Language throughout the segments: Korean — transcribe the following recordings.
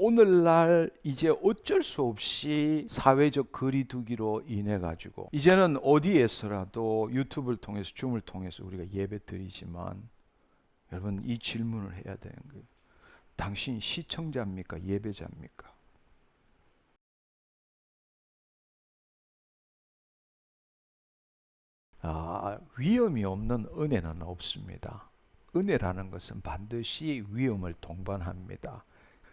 오늘날 이제 어쩔 수 없이 사회적 거리두기로 인해 가지고 이제는 어디에서라도 유튜브를 통해서 줌을 통해서 우리가 예배 드리지만 여러분 이 질문을 해야 되는 거예요. 당신 시청자입니까? 예배자입니까? 위험이 없는 은혜는 없습니다. 은혜라는 것은 반드시 위험을 동반합니다.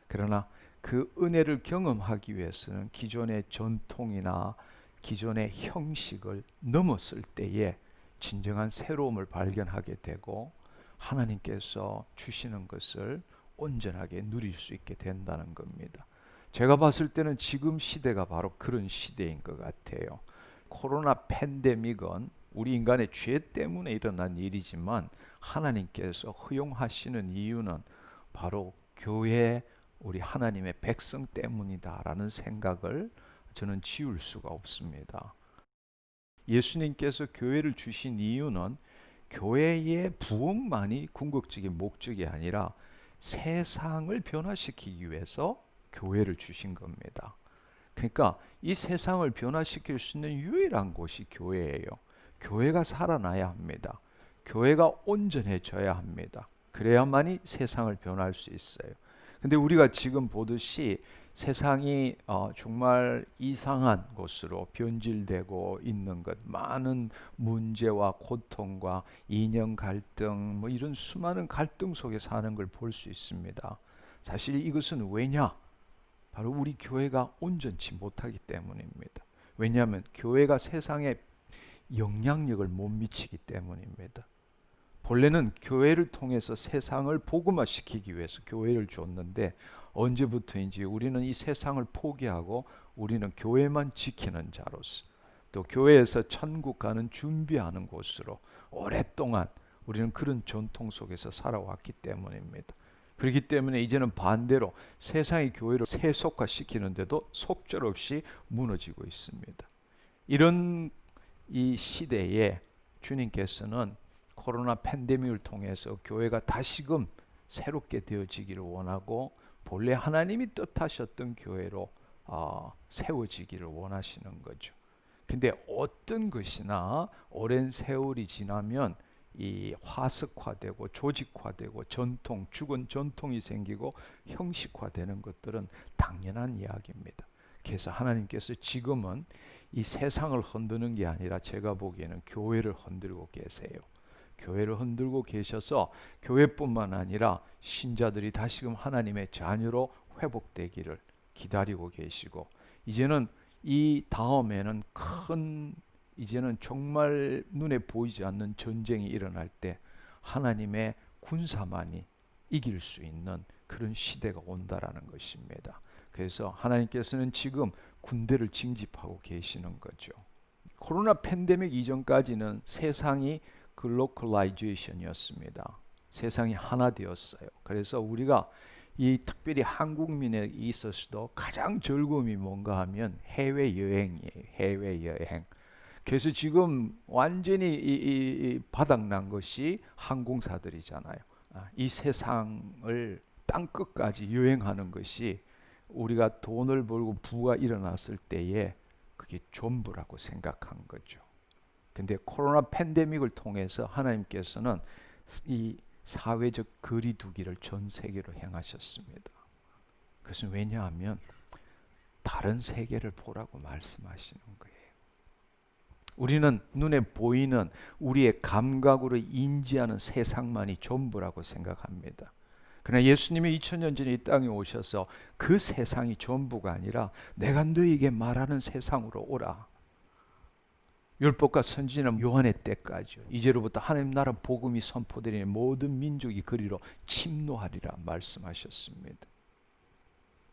그러나 그 은혜를 경험하기 위해서는 기존의 전통이나 기존의 형식을 넘었을 때에 진정한 새로움을 발견하게 되고 하나님께서 주시는 것을 온전하게 누릴 수 있게 된다는 겁니다. 제가 봤을 때는 지금 시대가 바로 그런 시대인 것 같아요. 코로나 팬데믹은 우리 인간의 죄 때문에 일어난 일이지만 하나님께서 허용하시는 이유는 바로 교회 우리 하나님의 백성 때문이다라는 생각을 저는 지울 수가 없습니다. 예수님께서 교회를 주신 이유는 교회의 부흥만이 궁극적인 목적이 아니라 세상을 변화시키기 위해서 교회를 주신 겁니다. 그러니까 이 세상을 변화시킬 수 있는 유일한 곳이 교회예요. 교회가 살아나야 합니다. 교회가 온전해져야 합니다. 그래야만이 세상을 변화할 수 있어요. 근데 우리가 지금 보듯이 세상이 정말 이상한 곳으로 변질되고 있는 것, 많은 문제와 고통과 이념 갈등, 뭐 이런 수많은 갈등 속에 사는 걸 볼 수 있습니다. 사실 이것은 왜냐? 바로 우리 교회가 온전치 못하기 때문입니다. 왜냐하면 교회가 세상에 영향력을 못 미치기 때문입니다. 본래는 교회를 통해서 세상을 복음화시키기 위해서 교회를 줬는데 언제부터인지 우리는 이 세상을 포기하고 우리는 교회만 지키는 자로서 또 교회에서 천국 가는 준비하는 곳으로 오랫동안 우리는 그런 전통 속에서 살아왔기 때문입니다. 그렇기 때문에 이제는 반대로 세상의 교회를 세속화시키는데도 속절없이 무너지고 있습니다. 이런 이 시대에 주님께서는 코로나 팬데믹을 통해서 교회가 다시금 새롭게 되어지기를 원하고 본래 하나님이 뜻하셨던 교회로 세워지기를 원하시는 거죠. 근데 어떤 것이나 오랜 세월이 지나면 이 화석화되고 조직화되고 전통, 죽은 전통이 생기고 형식화되는 것들은 당연한 이야기입니다. 그래서 하나님께서 지금은 이 세상을 흔드는 게 아니라 제가 보기에는 교회를 흔들고 계세요. 교회를 흔들고 계셔서 교회뿐만 아니라 신자들이 다시금 하나님의 자녀로 회복되기를 기다리고 계시고 이제는 이 다음에는 이제는 정말 눈에 보이지 않는 전쟁이 일어날 때 하나님의 군사만이 이길 수 있는 그런 시대가 온다라는 것입니다. 그래서 하나님께서는 지금 군대를 징집하고 계시는 거죠. 코로나 팬데믹 이전까지는 세상이 글로컬라이제이션이었습니다. 세상이 하나 되었어요. 그래서 우리가 이 특별히 한국민에 있어서도 가장 즐거움이 뭔가 하면 해외여행이에요. 해외여행. 그래서 지금 완전히 이 바닥난 것이 항공사들이잖아요. 이 세상을 땅끝까지 여행하는 것이 우리가 돈을 벌고 부가 일어났을 때에 그게 전부라고 생각한 거죠. 근데 코로나 팬데믹을 통해서 하나님께서는 이 사회적 거리두기를 전 세계로 행하셨습니다. 그것은 왜냐하면 다른 세계를 보라고 말씀하시는 거예요. 우리는 눈에 보이는 우리의 감각으로 인지하는 세상만이 전부라고 생각합니다. 그러나 예수님이 2000년 전에 이 땅에 오셔서 그 세상이 전부가 아니라 내가 너에게 말하는 세상으로 오라. 율법과 선지자는 요한의 때까지 이제로부터 하나님 나라 복음이 선포되니 모든 민족이 그리로 침노하리라 말씀하셨습니다.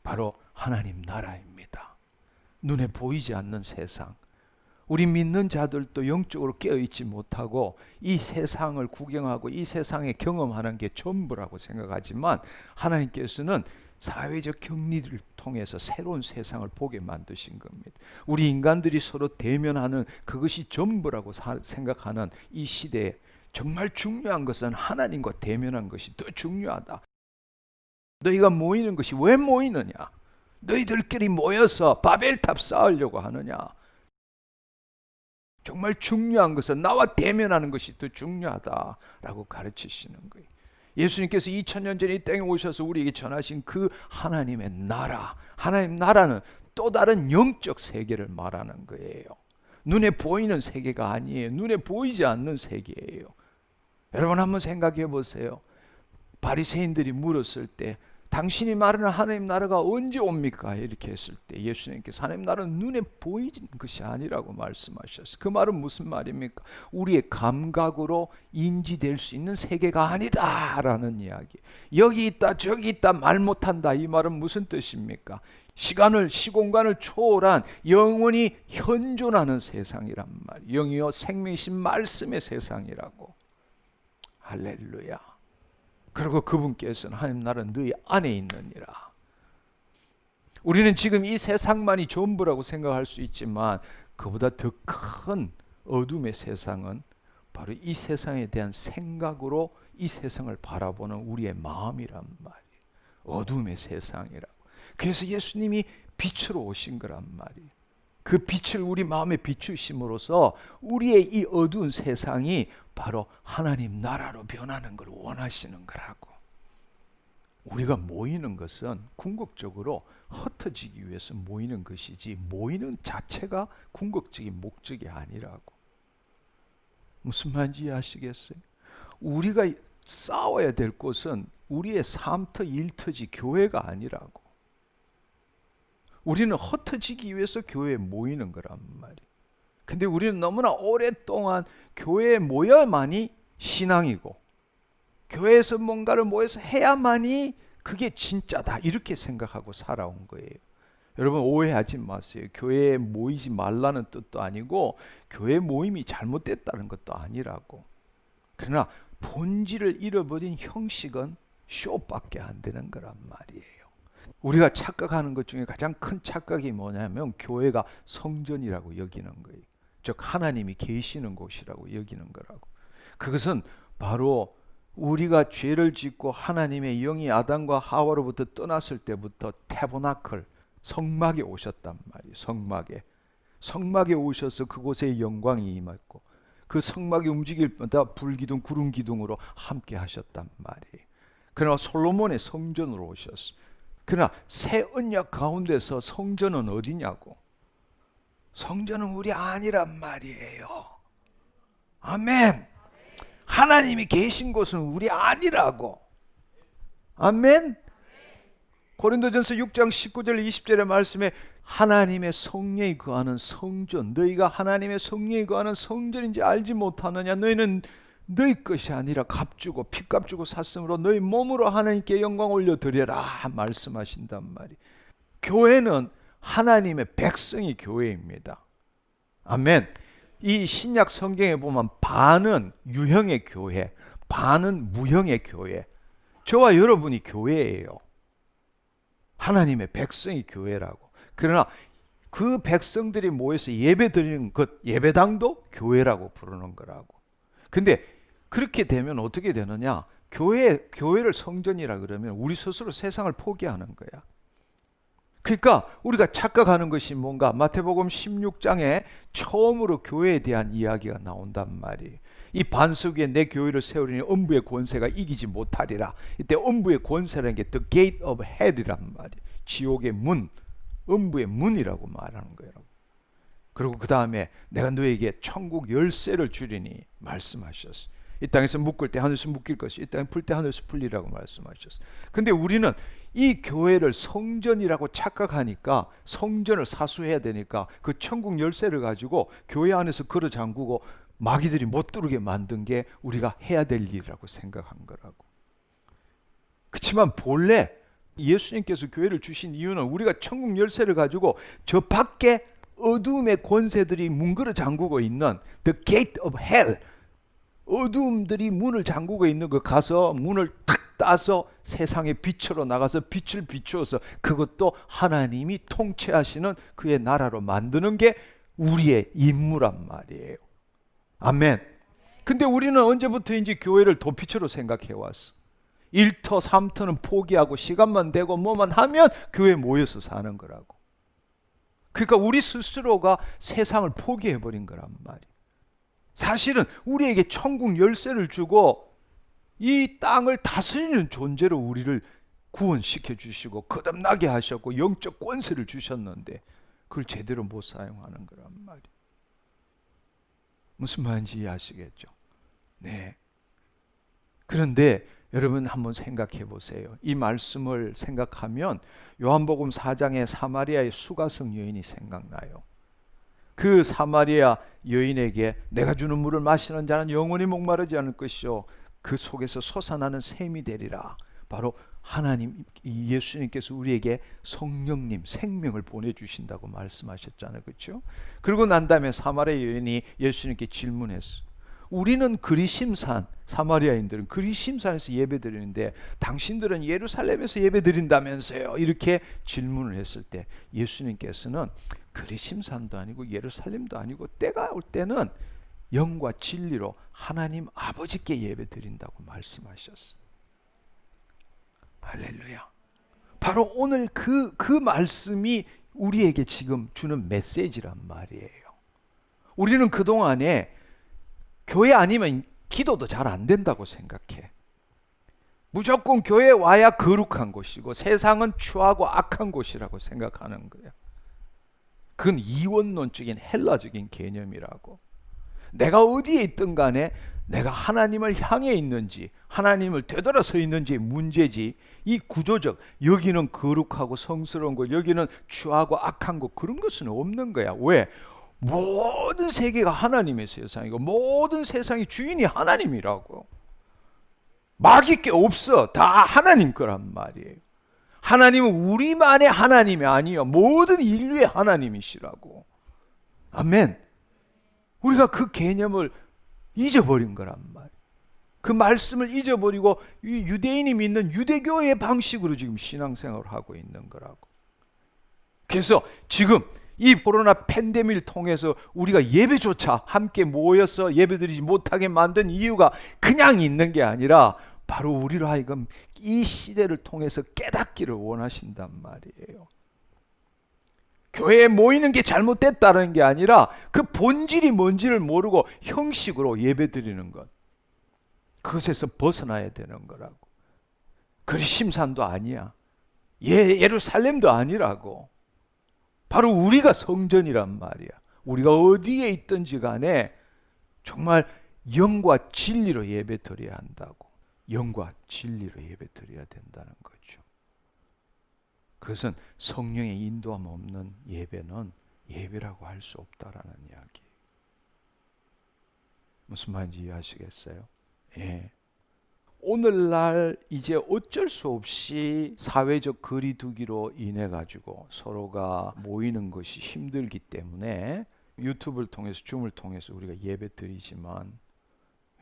바로 하나님 나라입니다. 눈에 보이지 않는 세상. 우리 믿는 자들도 영적으로 깨어있지 못하고 이 세상을 구경하고 이 세상에 경험하는 게 전부라고 생각하지만 하나님께서는 사회적 격리를 통해서 새로운 세상을 보게 만드신 겁니다. 우리 인간들이 서로 대면하는 그것이 전부라고 생각하는 이 시대에 정말 중요한 것은 하나님과 대면한 것이 더 중요하다. 너희가 모이는 것이 왜 모이느냐? 너희들끼리 모여서 바벨탑 쌓으려고 하느냐? 정말 중요한 것은 나와 대면하는 것이 더 중요하다라고 가르치시는 거예요. 예수님께서 2000년 전에 이 땅에 오셔서 우리에게 전하신 그 하나님의 나라, 하나님 나라는 또 다른 영적 세계를 말하는 거예요. 눈에 보이는 세계가 아니에요. 눈에 보이지 않는 세계예요. 여러분 한번 생각해 보세요. 바리새인들이 물었을 때 당신이 말하는 하나님 나라가 언제 옵니까? 이렇게 했을 때 예수님께서 하나님 나라는 눈에 보이는 것이 아니라고 말씀하셨어요. 그 말은 무슨 말입니까? 우리의 감각으로 인지될 수 있는 세계가 아니다라는 이야기. 여기 있다 저기 있다 말 못한다 이 말은 무슨 뜻입니까? 시간을 시공간을 초월한 영원히 현존하는 세상이란 말. 영이요 생명이신 말씀의 세상이라고. 할렐루야. 그리고 그분께서는 하나님 나라는 너희 안에 있느니라. 우리는 지금 이 세상만이 전부라고 생각할 수 있지만 그보다 더 큰 어둠의 세상은 바로 이 세상에 대한 생각으로 이 세상을 바라보는 우리의 마음이란 말이에요. 어둠의 세상이라고. 그래서 예수님이 빛으로 오신 거란 말이에요. 그 빛을 우리 마음에 비추심으로써 우리의 이 어두운 세상이 바로 하나님 나라로 변하는 걸 원하시는 거라고. 우리가 모이는 것은 궁극적으로 흩어지기 위해서 모이는 것이지 모이는 자체가 궁극적인 목적이 아니라고. 무슨 말인지 이해하시겠어요? 우리가 싸워야 될 곳은 우리의 삶터 일터지 교회가 아니라고. 우리는 흩어지기 위해서 교회에 모이는 거란 말이에요. 근데 우리는 너무나 오랫동안 교회에 모여만이 신앙이고 교회에서 뭔가를 모여서 해야만이 그게 진짜다 이렇게 생각하고 살아온 거예요. 여러분 오해하지 마세요. 교회에 모이지 말라는 뜻도 아니고 교회 모임이 잘못됐다는 것도 아니라고. 그러나 본질을 잃어버린 형식은 쇼밖에 안 되는 거란 말이에요. 우리가 착각하는 것 중에 가장 큰 착각이 뭐냐면 교회가 성전이라고 여기는 거예요. 즉 하나님이 계시는 곳이라고 여기는 거라고. 그것은 바로 우리가 죄를 짓고 하나님의 영이 아담과 하와로부터 떠났을 때부터 태버나클 성막에 오셨단 말이에요. 성막에 오셔서 그곳에 영광이 임했고 그 성막이 움직일 때마다 불기둥 구름기둥으로 함께 하셨단 말이에요. 그러나 솔로몬의 성전으로 오셨어요. 그러나 새 언약 가운데서 성전은 어디냐고. 성전은 우리 아니란 말이에요. 아멘. 하나님이 계신 곳은 우리 아니라고. 아멘. 고린도전서 6장 19절 20절의 말씀에 하나님의 성령이 거하는 성전, 너희가 하나님의 성령이 거하는 성전인지 알지 못하느냐. 너희는 너희 것이 아니라 값주고 피값 주고 샀으므로 너희 몸으로 하나님께 영광 올려드려라 말씀하신단 말이에요. 교회는 하나님의 백성이 교회입니다. 아멘. 이 신약 성경에 보면 반은 유형의 교회, 반은 무형의 교회. 저와 여러분이 교회예요. 하나님의 백성이 교회라고. 그러나 그 백성들이 모여서 예배 드리는 것, 예배당도 교회라고 부르는 거라고. 근데 그렇게 되면 어떻게 되느냐? 교회를 성전이라 그러면 우리 스스로 세상을 포기하는 거야. 그러니까 우리가 착각하는 것이 뭔가 마태복음 16장에 처음으로 교회에 대한 이야기가 나온단 말이에요. 이 반석 위에 내 교회를 세우리니 음부의 권세가 이기지 못하리라. 이때 음부의 권세라는 게 The Gate of Hell이란 말이에요. 지옥의 문, 음부의 문이라고 말하는 거예요. 그리고 그 다음에 내가 너에게 천국 열쇠를 주리니 말씀하셨어요. 이 땅에서 묶을 때 하늘에서 묶일 것이, 이 땅에 풀 때 하늘에서 풀리라고 말씀하셨어요. 근데 우리는 이 교회를 성전이라고 착각하니까 성전을 사수해야 되니까 그 천국 열쇠를 가지고 교회 안에서 걸어 잠그고 마귀들이 못 들어오게 만든 게 우리가 해야 될 일이라고 생각한 거라고. 그렇지만 본래 예수님께서 교회를 주신 이유는 우리가 천국 열쇠를 가지고 저 밖에 어둠의 권세들이 문 걸어 잠그고 있는 The Gate of Hell, 어둠들이 문을 잠그고 있는 거 가서 문을 탁 따서 세상의 빛으로 나가서 빛을 비추어서 그것도 하나님이 통치하시는 그의 나라로 만드는 게 우리의 임무란 말이에요. 아멘. 근데 우리는 언제부터인지 교회를 도피처로 생각해 왔어. 1터 3터는 포기하고 시간만 되고 뭐만 하면 교회에 모여서 사는 거라고. 그러니까 우리 스스로가 세상을 포기해버린 거란 말이에요. 사실은 우리에게 천국 열쇠를 주고 이 땅을 다스리는 존재로 우리를 구원시켜 주시고 거듭나게 하셨고 영적 권세를 주셨는데 그걸 제대로 못 사용하는 거란 말이에요. 무슨 말인지 이해하시겠죠? 네. 그런데 여러분 한번 생각해 보세요. 이 말씀을 생각하면 요한복음 4장의 사마리아의 수가성 여인이 생각나요. 그 사마리아 여인에게 내가 주는 물을 마시는 자는 영원히 목마르지 않을 것이요 그 속에서 솟아나는 샘이 되리라. 바로 하나님 예수님께서 우리에게 성령님 생명을 보내주신다고 말씀하셨잖아요. 그렇죠? 그러고 난 다음에 사마리아 여인이 예수님께 질문했어. 우리는 그리심산, 사마리아인들은 그리심산에서 예배드리는데 당신들은 예루살렘에서 예배드린다면서요. 이렇게 질문을 했을 때 예수님께서는 그리심산도 아니고 예루살렘도 아니고 때가 올 때는 영과 진리로 하나님 아버지께 예배드린다고 말씀하셨어요. 할렐루야. 바로 오늘 그 말씀이 우리에게 지금 주는 메시지란 말이에요. 우리는 그동안에 교회 아니면 기도도 잘 안 된다고 생각해. 무조건 교회에 와야 거룩한 곳이고 세상은 추하고 악한 곳이라고 생각하는 거야. 그건 이원론적인 헬라적인 개념이라고. 내가 어디에 있든 간에 내가 하나님을 향해 있는지 하나님을 되돌아서 있는지 문제지 이 구조적 여기는 거룩하고 성스러운 것 여기는 추하고 악한 것 그런 것은 없는 거야. 왜? 모든 세계가 하나님의 세상이고 모든 세상의 주인이 하나님이라고. 막일 게 없어. 다 하나님 거란 말이에요. 하나님은 우리만의 하나님이 아니요 모든 인류의 하나님이시라고. 아멘. 우리가 그 개념을 잊어버린 거란 말이에요. 그 말씀을 잊어버리고 이 유대인이 믿는 유대교의 방식으로 지금 신앙생활을 하고 있는 거라고. 그래서 지금 이 코로나 팬데믹을 통해서 우리가 예배조차 함께 모여서 예배드리지 못하게 만든 이유가 그냥 있는 게 아니라 바로 우리로 하여금 이 시대를 통해서 깨닫기를 원하신단 말이에요. 교회에 모이는 게 잘못됐다는 게 아니라 그 본질이 뭔지를 모르고 형식으로 예배드리는 것. 그것에서 벗어나야 되는 거라고. 그리심산도 아니야. 예루살렘도 아니라고. 바로 우리가 성전이란 말이야. 우리가 어디에 있든지 간에 정말 영과 진리로 예배 드려야 한다고. 영과 진리로 예배 드려야 된다는 거죠. 그것은 성령의 인도함 없는 예배는 예배라고 할 수 없다라는 이야기. 무슨 말인지 이해하시겠어요? 예. 오늘날 이제 어쩔 수 없이 사회적 거리두기로 인해 가지고 서로가 모이는 것이 힘들기 때문에 유튜브를 통해서 줌을 통해서 우리가 예배 드리지만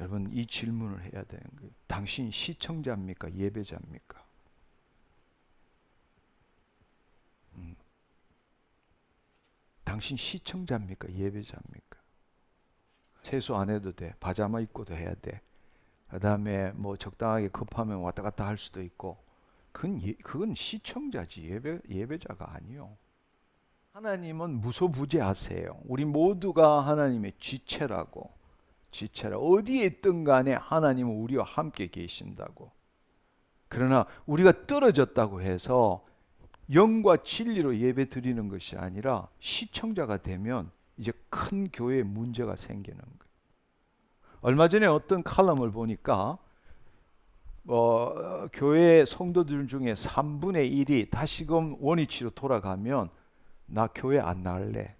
여러분 이 질문을 해야 되는 거예요. 당신 시청자입니까? 예배자입니까? 당신 시청자입니까? 예배자입니까? 세수 안 해도 돼. 파자마 입고도 해야 돼. 그 다음에 뭐 적당하게 급하면 왔다 갔다 할 수도 있고 그건 시청자지 예배자가 아니요. 하나님은 무소부재하세요. 우리 모두가 하나님의 지체라고. 지체라 어디에 있든 간에 하나님은 우리와 함께 계신다고. 그러나 우리가 떨어졌다고 해서 영과 진리로 예배 드리는 것이 아니라 시청자가 되면 이제 큰 교회에 문제가 생기는 거예요. 얼마 전에 어떤 칼럼을 보니까 교회 성도들 중에 3분의 1이 다시금 원위치로 돌아가면 나 교회 안 나갈래.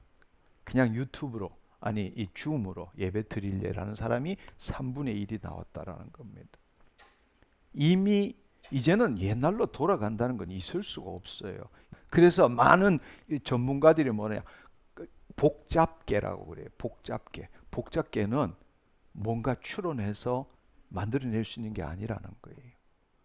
그냥 유튜브로 아니 이 줌으로 예배 드릴래라는 사람이 3분의 1이 나왔다라는 겁니다. 이미 이제는 옛날로 돌아간다는 건 있을 수가 없어요. 그래서 많은 전문가들이 뭐냐 복잡계라고 그래요. 복잡계는 뭔가 추론해서 만들어낼 수 있는 게 아니라는 거예요.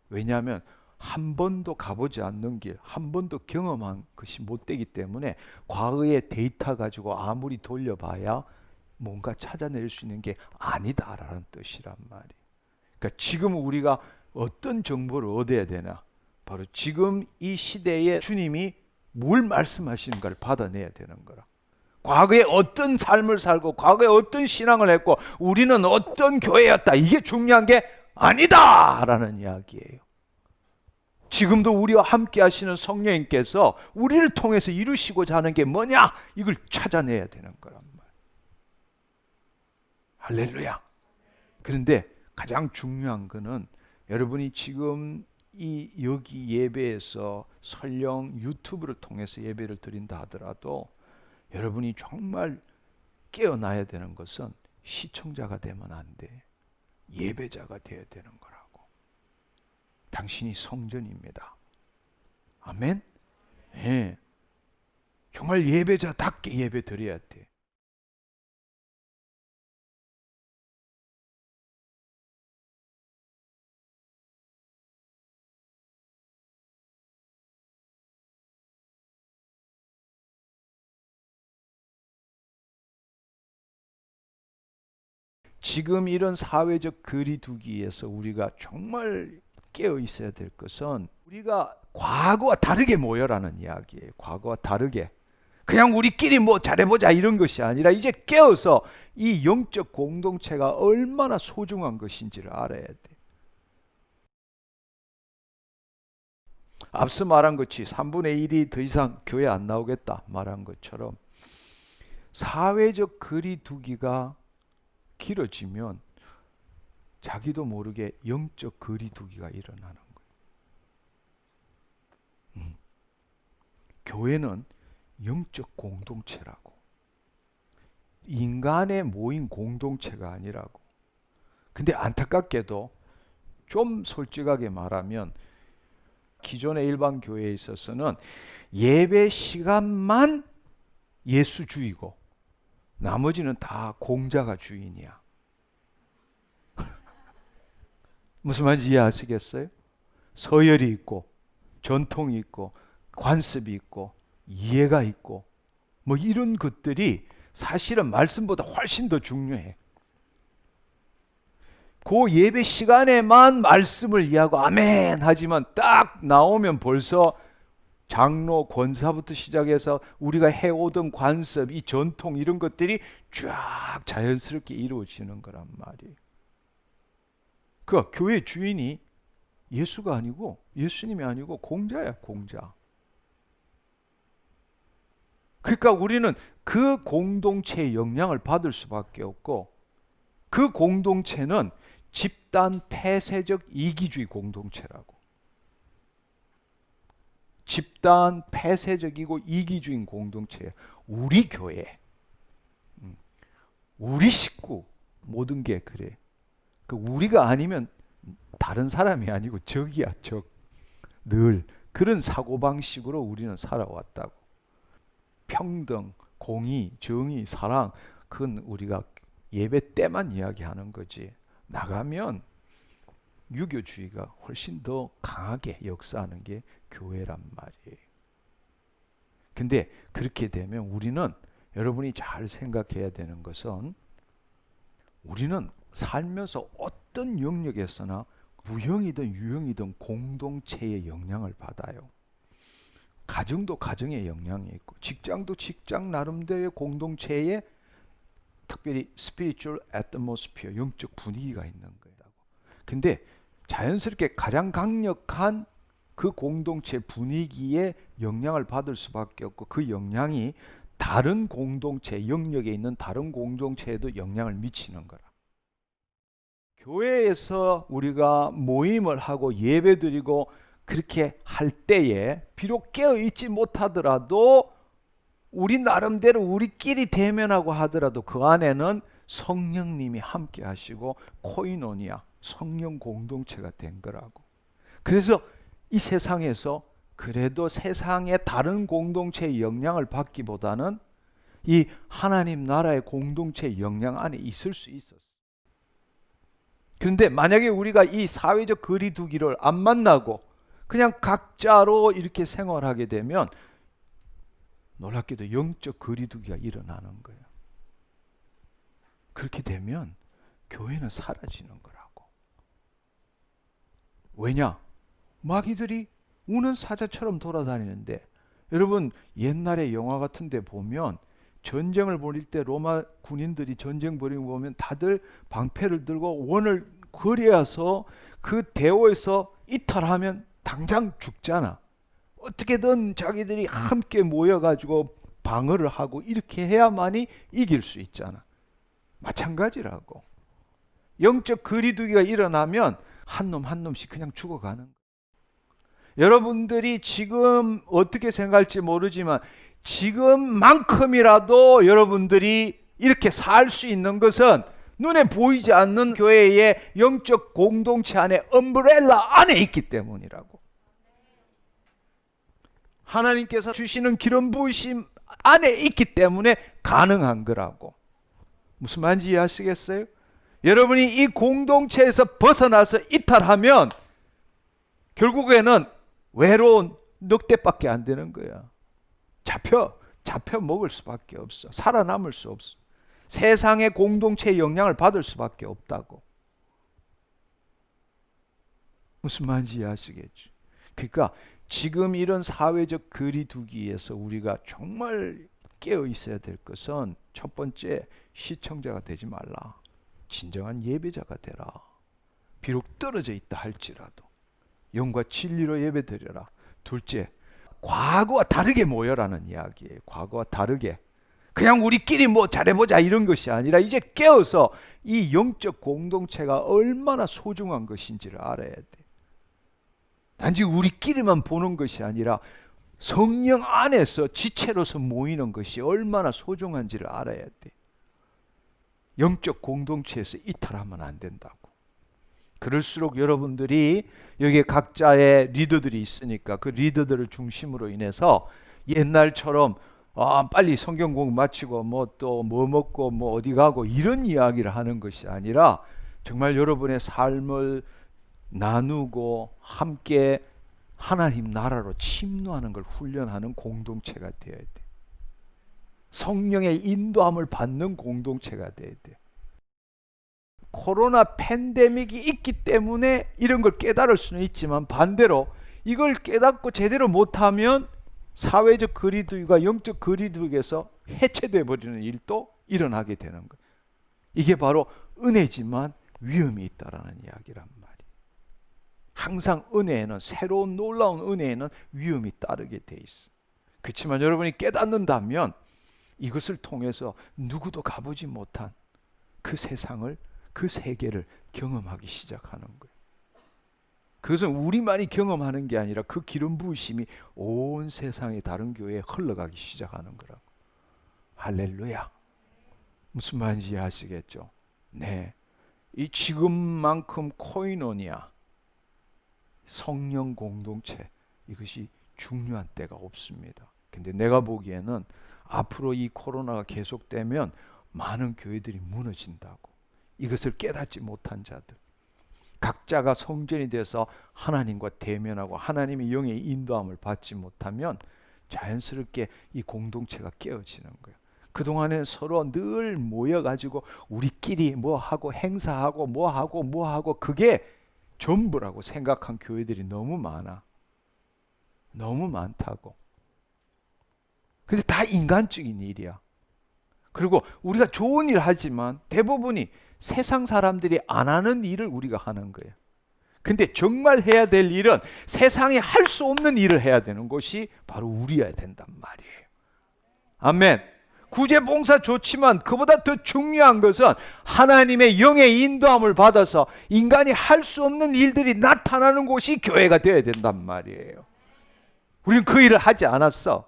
왜냐하면 한 번도 가보지 않는 길, 한 번도 경험한 것이 못 되기 때문에 과거의 데이터 가지고 아무리 돌려봐야 뭔가 찾아낼 수 있는 게 아니다라는 뜻이란 말이에요. 그러니까 지금 우리가 어떤 정보를 얻어야 되나? 바로 지금 이 시대에 주님이 뭘 말씀하시는가를 받아내야 되는 거라. 과거에 어떤 삶을 살고 과거에 어떤 신앙을 했고 우리는 어떤 교회였다. 이게 중요한 게 아니다라는 이야기예요. 지금도 우리와 함께 하시는 성령님께서 우리를 통해서 이루시고자 하는 게 뭐냐? 이걸 찾아내야 되는 거란 말이에요. 할렐루야. 그런데 가장 중요한 거는 여러분이 지금 이 여기 예배에서 설령 유튜브를 통해서 예배를 드린다 하더라도 여러분이 정말 깨어나야 되는 것은 시청자가 되면 안 돼. 예배자가 되어야 되는 거라고. 당신이 성전입니다. 아멘? 예. 정말 예배자답게 예배 드려야 돼. 지금 이런 사회적 거리두기에서 우리가 정말 깨어 있어야 될 것은 우리가 과거와 다르게 모여라는 이야기예요. 과거와 다르게. 그냥 우리끼리 뭐 잘해보자 이런 것이 아니라 이제 깨어서 이 영적 공동체가 얼마나 소중한 것인지를 알아야 돼. 앞서 말한 것이 3분의 1이 더 이상 교회 안 나오겠다 말한 것처럼 사회적 거리두기가 길어지면 자기도 모르게 영적 거리두기가 일어나는 거예요. 교회는 영적 공동체라고. 인간의 모인 공동체가 아니라고. 근데 안타깝게도 좀 솔직하게 말하면 기존의 일반 교회에 있어서는 예배 시간만 예수주의고 나머지는 다 공자가 주인이야. 무슨 말인지 이해하시겠어요? 서열이 있고 전통이 있고 관습이 있고 이해가 있고 뭐 이런 것들이 사실은 말씀보다 훨씬 더 중요해. 그 예배 시간에만 말씀을 이해하고 아멘 하지만 딱 나오면 벌써 장로, 권사부터 시작해서 우리가 해오던 관습, 이 전통 이런 것들이 쫙 자연스럽게 이루어지는 거란 말이에요. 그 교회 주인이 예수가 아니고 예수님이 아니고 공자야, 공자. 그러니까 우리는 그 공동체의 영향을 받을 수밖에 없고 그 공동체는 집단 폐쇄적 이기주의 공동체라고. 집단 폐쇄적이고 이기주의 공동체. 우리 교회, 우리 식구 모든 게 그래. 그 우리가 아니면 다른 사람이 아니고 적이야, 적. 늘 그런 사고방식으로 우리는 살아왔다고. 평등, 공의, 정의, 사랑 그건 우리가 예배 때만 이야기하는 거지. 나가면 유교주의가 훨씬 더 강하게 역사하는 게 교회란 말이에요. 근데 그렇게 되면 우리는 여러분이 잘 생각해야 되는 것은 우리는 살면서 어떤 영역에서나 무형이든 유형이든 공동체의 영향을 받아요. 가정도 가정의 영향이 있고 직장도 직장 나름대로의 공동체에 특별히 spiritual atmosphere, 영적 분위기가 있는 거예요. 근데 자연스럽게 가장 강력한 그 공동체 분위기에 영향을 받을 수밖에 없고 그 영향이 다른 공동체, 영역에 있는 다른 공동체에도 영향을 미치는 거라. 교회에서 우리가 모임을 하고 예배드리고 그렇게 할 때에 비록 깨어있지 못하더라도 우리 나름대로 우리끼리 대면하고 하더라도 그 안에는 성령님이 함께 하시고 코이노니아, 성령 공동체가 된 거라고. 그래서 이 세상에서 그래도 세상의 다른 공동체의 영향을 받기보다는 이 하나님 나라의 공동체의 영향 안에 있을 수 있었어. 그런데 만약에 우리가 이 사회적 거리두기를 안 만나고 그냥 각자로 이렇게 생활하게 되면 놀랍게도 영적 거리두기가 일어나는 거예요. 그렇게 되면 교회는 사라지는 거라고. 왜냐? 마귀들이 우는 사자처럼 돌아다니는데, 여러분 옛날에 영화 같은 데 보면 전쟁을 벌일 때 로마 군인들이 전쟁 벌이는 거 보면 다들 방패를 들고 원을 그려서 그 대오에서 이탈하면 당장 죽잖아. 어떻게든 자기들이 함께 모여가지고 방어를 하고 이렇게 해야만이 이길 수 있잖아. 마찬가지라고. 영적 거리두기가 일어나면 한 놈 한 놈씩 그냥 죽어가는 거야. 여러분들이 지금 어떻게 생각할지 모르지만 지금만큼이라도 여러분들이 이렇게 살 수 있는 것은 눈에 보이지 않는 교회의 영적 공동체 안에 엄브렐라 안에 있기 때문이라고. 하나님께서 주시는 기름 부으심 안에 있기 때문에 가능한 거라고. 무슨 말인지 이해하시겠어요? 여러분이 이 공동체에서 벗어나서 이탈하면 결국에는 외로운 늑대밖에 안 되는 거야. 잡혀 먹을 수밖에 없어. 살아남을 수 없어. 세상의 공동체의 영향을 받을 수밖에 없다고. 무슨 말인지 이해하시겠죠? 그러니까 지금 이런 사회적 거리두기에서 우리가 정말 깨어 있어야 될 것은 첫 번째, 시청자가 되지 말라. 진정한 예배자가 되라. 비록 떨어져 있다 할지라도 영과 진리로 예배드려라. 둘째, 과거와 다르게 모여라는 이야기예요. 과거와 다르게. 그냥 우리끼리 뭐 잘해보자 이런 것이 아니라 이제 깨어서 이 영적 공동체가 얼마나 소중한 것인지를 알아야 돼. 단지 우리끼리만 보는 것이 아니라 성령 안에서 지체로서 모이는 것이 얼마나 소중한지를 알아야 돼. 영적 공동체에서 이탈하면 안 된다고. 그럴수록 여러분들이 여기에 각자의 리더들이 있으니까 그 리더들을 중심으로 인해서 옛날처럼 빨리 성경 공부 마치고 뭐 또 뭐 먹고 뭐 어디 가고 이런 이야기를 하는 것이 아니라 정말 여러분의 삶을 나누고 함께 하나님 나라로 침노하는 걸 훈련하는 공동체가 되어야 돼. 성령의 인도함을 받는 공동체가 되어야 돼. 코로나 팬데믹이 있기 때문에 이런 걸 깨달을 수는 있지만 반대로 이걸 깨닫고 제대로 못하면 사회적 거리두기가 영적 거리두기에서 해체돼 버리는 일도 일어나게 되는 거예요. 이게 바로 은혜지만 위험이 있다라는 이야기란 말이에요. 항상 은혜에는, 새로운 놀라운 은혜에는 위험이 따르게 돼 있어. 그렇지만 여러분이 깨닫는다면 이것을 통해서 누구도 가보지 못한 그 세상을, 그 세계를 경험하기 시작하는 거예요. 그것은 우리만이 경험하는 게 아니라 그 기름 부으심이 온 세상의 다른 교회에 흘러가기 시작하는 거라고. 할렐루야. 무슨 말인지 아시겠죠? 네, 이 지금만큼 코이노니아, 성령 공동체, 이것이 중요한 때가 없습니다. 근데 내가 보기에는 앞으로 이 코로나가 계속되면 많은 교회들이 무너진다고. 이것을 깨닫지 못한 자들, 각자가 성전이 돼서 하나님과 대면하고 하나님의 영의 인도함을 받지 못하면 자연스럽게 이 공동체가 깨어지는 거예요. 그동안에 서로 늘 모여가지고 우리끼리 뭐 하고 행사하고 뭐 하고 그게 전부라고 생각한 교회들이 너무 많아. 너무 많다고. 근데 다 인간적인 일이야. 그리고 우리가 좋은 일 하지만 대부분이 세상 사람들이 안 하는 일을 우리가 하는 거예요. 근데 정말 해야 될 일은 세상에 할 수 없는 일을 해야 되는 것이 바로 우리여야 된단 말이에요. 아멘. 구제봉사 좋지만 그보다 더 중요한 것은 하나님의 영의 인도함을 받아서 인간이 할 수 없는 일들이 나타나는 곳이 교회가 되어야 된단 말이에요. 우리는 그 일을 하지 않았어.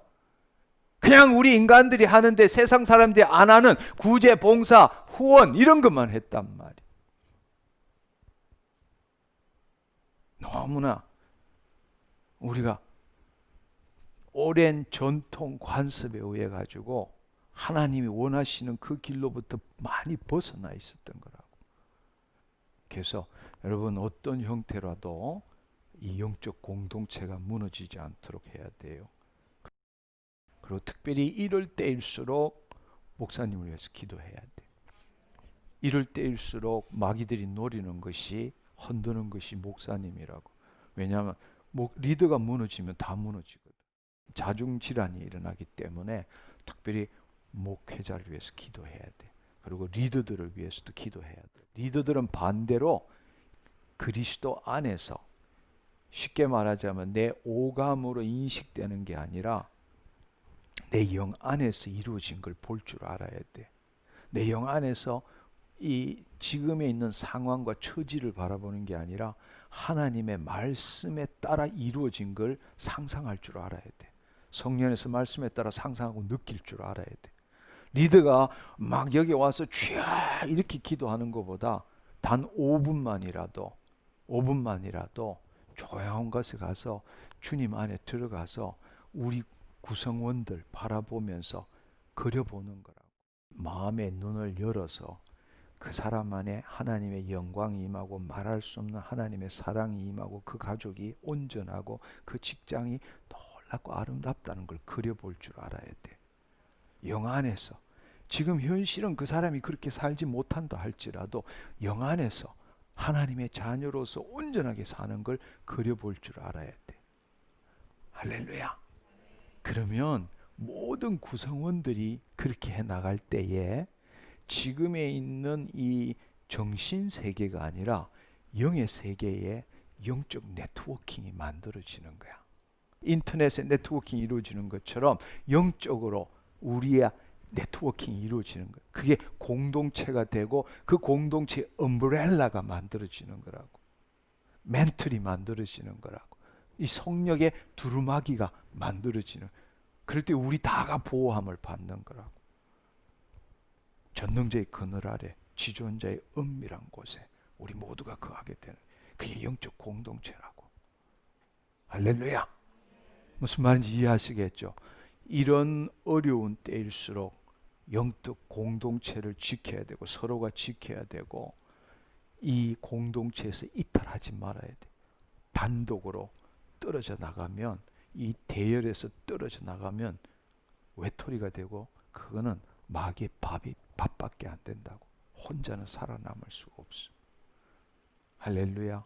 그냥 우리 인간들이 하는데 세상 사람들이 안 하는 구제, 봉사, 후원 이런 것만 했단 말이에요. 너무나 우리가 오랜 전통 관습에 의해 가지고 하나님이 원하시는 그 길로부터 많이 벗어나 있었던 거라고. 그래서 여러분 어떤 형태라도 이 영적 공동체가 무너지지 않도록 해야 돼요. 그리고 특별히 이럴 때일수록 목사님을 위해서 기도해야 돼. 이럴 때일수록 마귀들이 노리는 것이, 흔드는 것이 목사님이라고. 왜냐하면 리더가 무너지면 다 무너지거든. 자중 질환이 일어나기 때문에 특별히 목회자를 위해서 기도해야 돼. 그리고 리더들을 위해서도 기도해야 돼. 리더들은 반대로 그리스도 안에서, 쉽게 말하자면 내 오감으로 인식되는 게 아니라 내 영 안에서 이루어진 걸 볼 줄 알아야 돼. 내 영 안에서 이 지금에 있는 상황과 처지를 바라보는 게 아니라 하나님의 말씀에 따라 이루어진 걸 상상할 줄 알아야 돼. 성령에서 말씀에 따라 상상하고 느낄 줄 알아야 돼. 리더가 막 여기 와서 주여 이렇게 기도하는 것보다 단 5분만이라도 조용한 곳에 가서 주님 안에 들어가서 우리 구성원들 바라보면서 그려보는 거라고. 마음의 눈을 열어서 그 사람 안에 하나님의 영광이 임하고 말할 수 없는 하나님의 사랑이 임하고 그 가족이 온전하고 그 직장이 놀랍고 아름답다는 걸 그려볼 줄 알아야 돼. 영 안에서. 지금 현실은 그 사람이 그렇게 살지 못한다 할지라도 영 안에서 하나님의 자녀로서 온전하게 사는 걸 그려볼 줄 알아야 돼. 할렐루야. 그러면 모든 구성원들이 그렇게 해 나갈 때에 지금에 있는 이 정신 세계가 아니라 영의 세계에 영적 네트워킹이 만들어지는 거야. 인터넷에 네트워킹이 이루어지는 것처럼 영적으로 우리의 네트워킹이 이루어지는 거야. 그게 공동체가 되고 그 공동체의 엄브렐라가 만들어지는 거라고. 멘틀이 만들어지는 거라고. 이 성령의 두루마기가 만들어지는. 그럴 때 우리 다가 보호함을 받는 거라고. 전능자의 그늘 아래 지존자의 은밀한 곳에 우리 모두가 거하게 되는, 그게 영적 공동체라고. 할렐루야. 무슨 말인지 이해하시겠죠? 이런 어려운 때일수록 영적 공동체를 지켜야 되고 서로가 지켜야 되고 이 공동체에서 이탈하지 말아야 돼. 단독으로 떨어져 나가면, 이 대열에서 떨어져 나가면 외톨이가 되고 그거는 마귀의 밥밖에 안 된다고. 혼자는 살아남을 수가 없어. 할렐루야.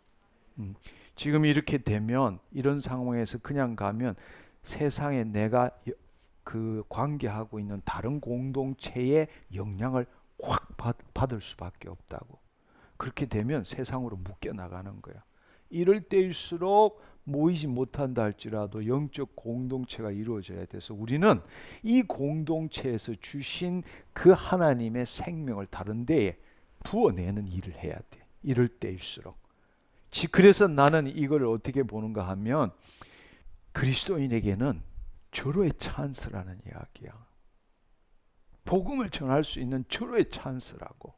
지금 이렇게 되면, 이런 상황에서 그냥 가면 세상에 내가 그 관계하고 있는 다른 공동체의 영향을 확 받을 수밖에 없다고. 그렇게 되면 세상으로 묶여 나가는 거야. 이럴 때일수록 모이지 못한다 할지라도 영적 공동체가 이루어져야 돼서 우리는 이 공동체에서 주신 그 하나님의 생명을 다른 데에 부어내는 일을 해야 돼. 이럴 때일수록. 그래서 나는 이걸 어떻게 보는가 하면 그리스도인에게는 절호의 찬스라는 이야기야. 복음을 전할 수 있는 절호의 찬스라고.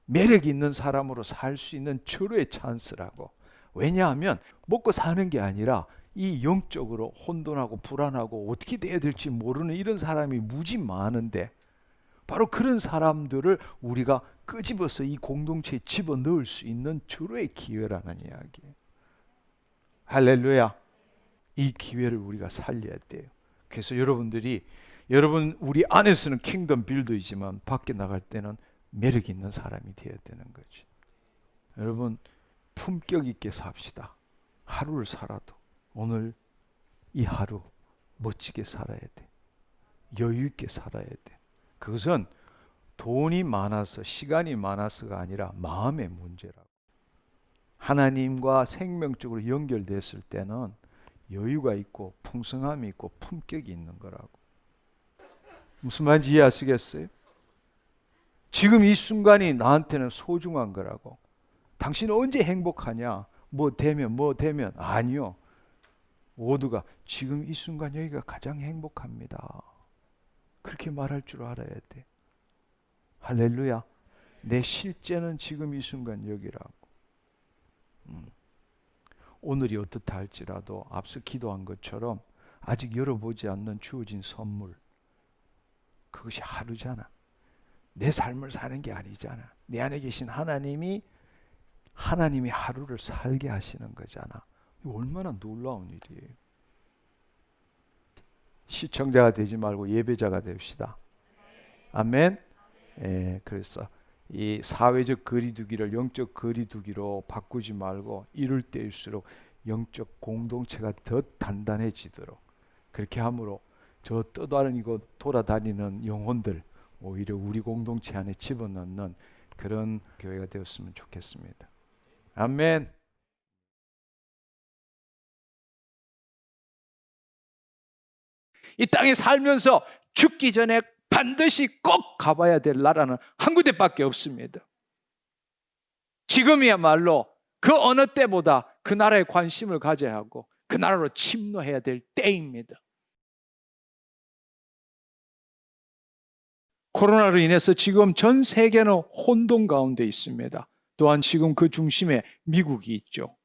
매력 있는 사람으로 살 수 있는 절호의 찬스라고. 왜냐하면 먹고 사는 게 아니라 이 영적으로 혼돈하고 불안하고 어떻게 돼야 될지 모르는 이런 사람이 무지 많은데, 바로 그런 사람들을 우리가 끄집어서 이 공동체에 집어넣을 수 있는 절호의 기회라는 이야기예요. 할렐루야. 이 기회를 우리가 살려야 돼요. 그래서 여러분 우리 안에서는 킹덤 빌더이지만 밖에 나갈 때는 매력 있는 사람이 되어야 되는 거죠. 여러분 품격 있게 삽시다. 하루를 살아도 오늘 이 하루 멋지게 살아야 돼. 여유 있게 살아야 돼. 그것은 돈이 많아서 시간이 많아서가 아니라 마음의 문제라고. 하나님과 생명적으로 연결됐을 때는 여유가 있고 풍성함이 있고 품격이 있는 거라고. 무슨 말인지 이해하시겠어요? 지금 이 순간이 나한테는 소중한 거라고. 당신은 언제 행복하냐? 뭐 되면 아니요. 모두가 지금 이 순간 여기가 가장 행복합니다. 그렇게 말할 줄 알아야 돼. 할렐루야. 내 실제는 지금 이 순간 여기라고. 오늘이 어떻다 할지라도 앞서 기도한 것처럼 아직 열어보지 않는 주어진 선물, 그것이 하루잖아. 내 삶을 사는 게 아니잖아. 내 안에 계신 하나님이 하루를 살게 하시는 거잖아. 이거 얼마나 놀라운 일이에요. 시청자가 되지 말고 예배자가 됩시다. 아멘. 그래서 이 사회적 거리두기를 영적 거리두기로 바꾸지 말고 이럴 때일수록 영적 공동체가 더 단단해지도록, 그렇게 함으로 저 떠다니고 돌아다니는 영혼들 오히려 우리 공동체 안에 집어넣는 그런 교회가 되었으면 좋겠습니다. 아멘. 이 땅에 살면서 죽기 전에 반드시 꼭 가봐야 될 나라는 한 군데밖에 없습니다. 지금이야말로 그 어느 때보다 그 나라에 관심을 가져야 하고 그 나라로 침노해야 될 때입니다. 코로나로 인해서 지금 전 세계는 혼돈 가운데 있습니다. 또한 지금 그 중심에 미국이 있죠.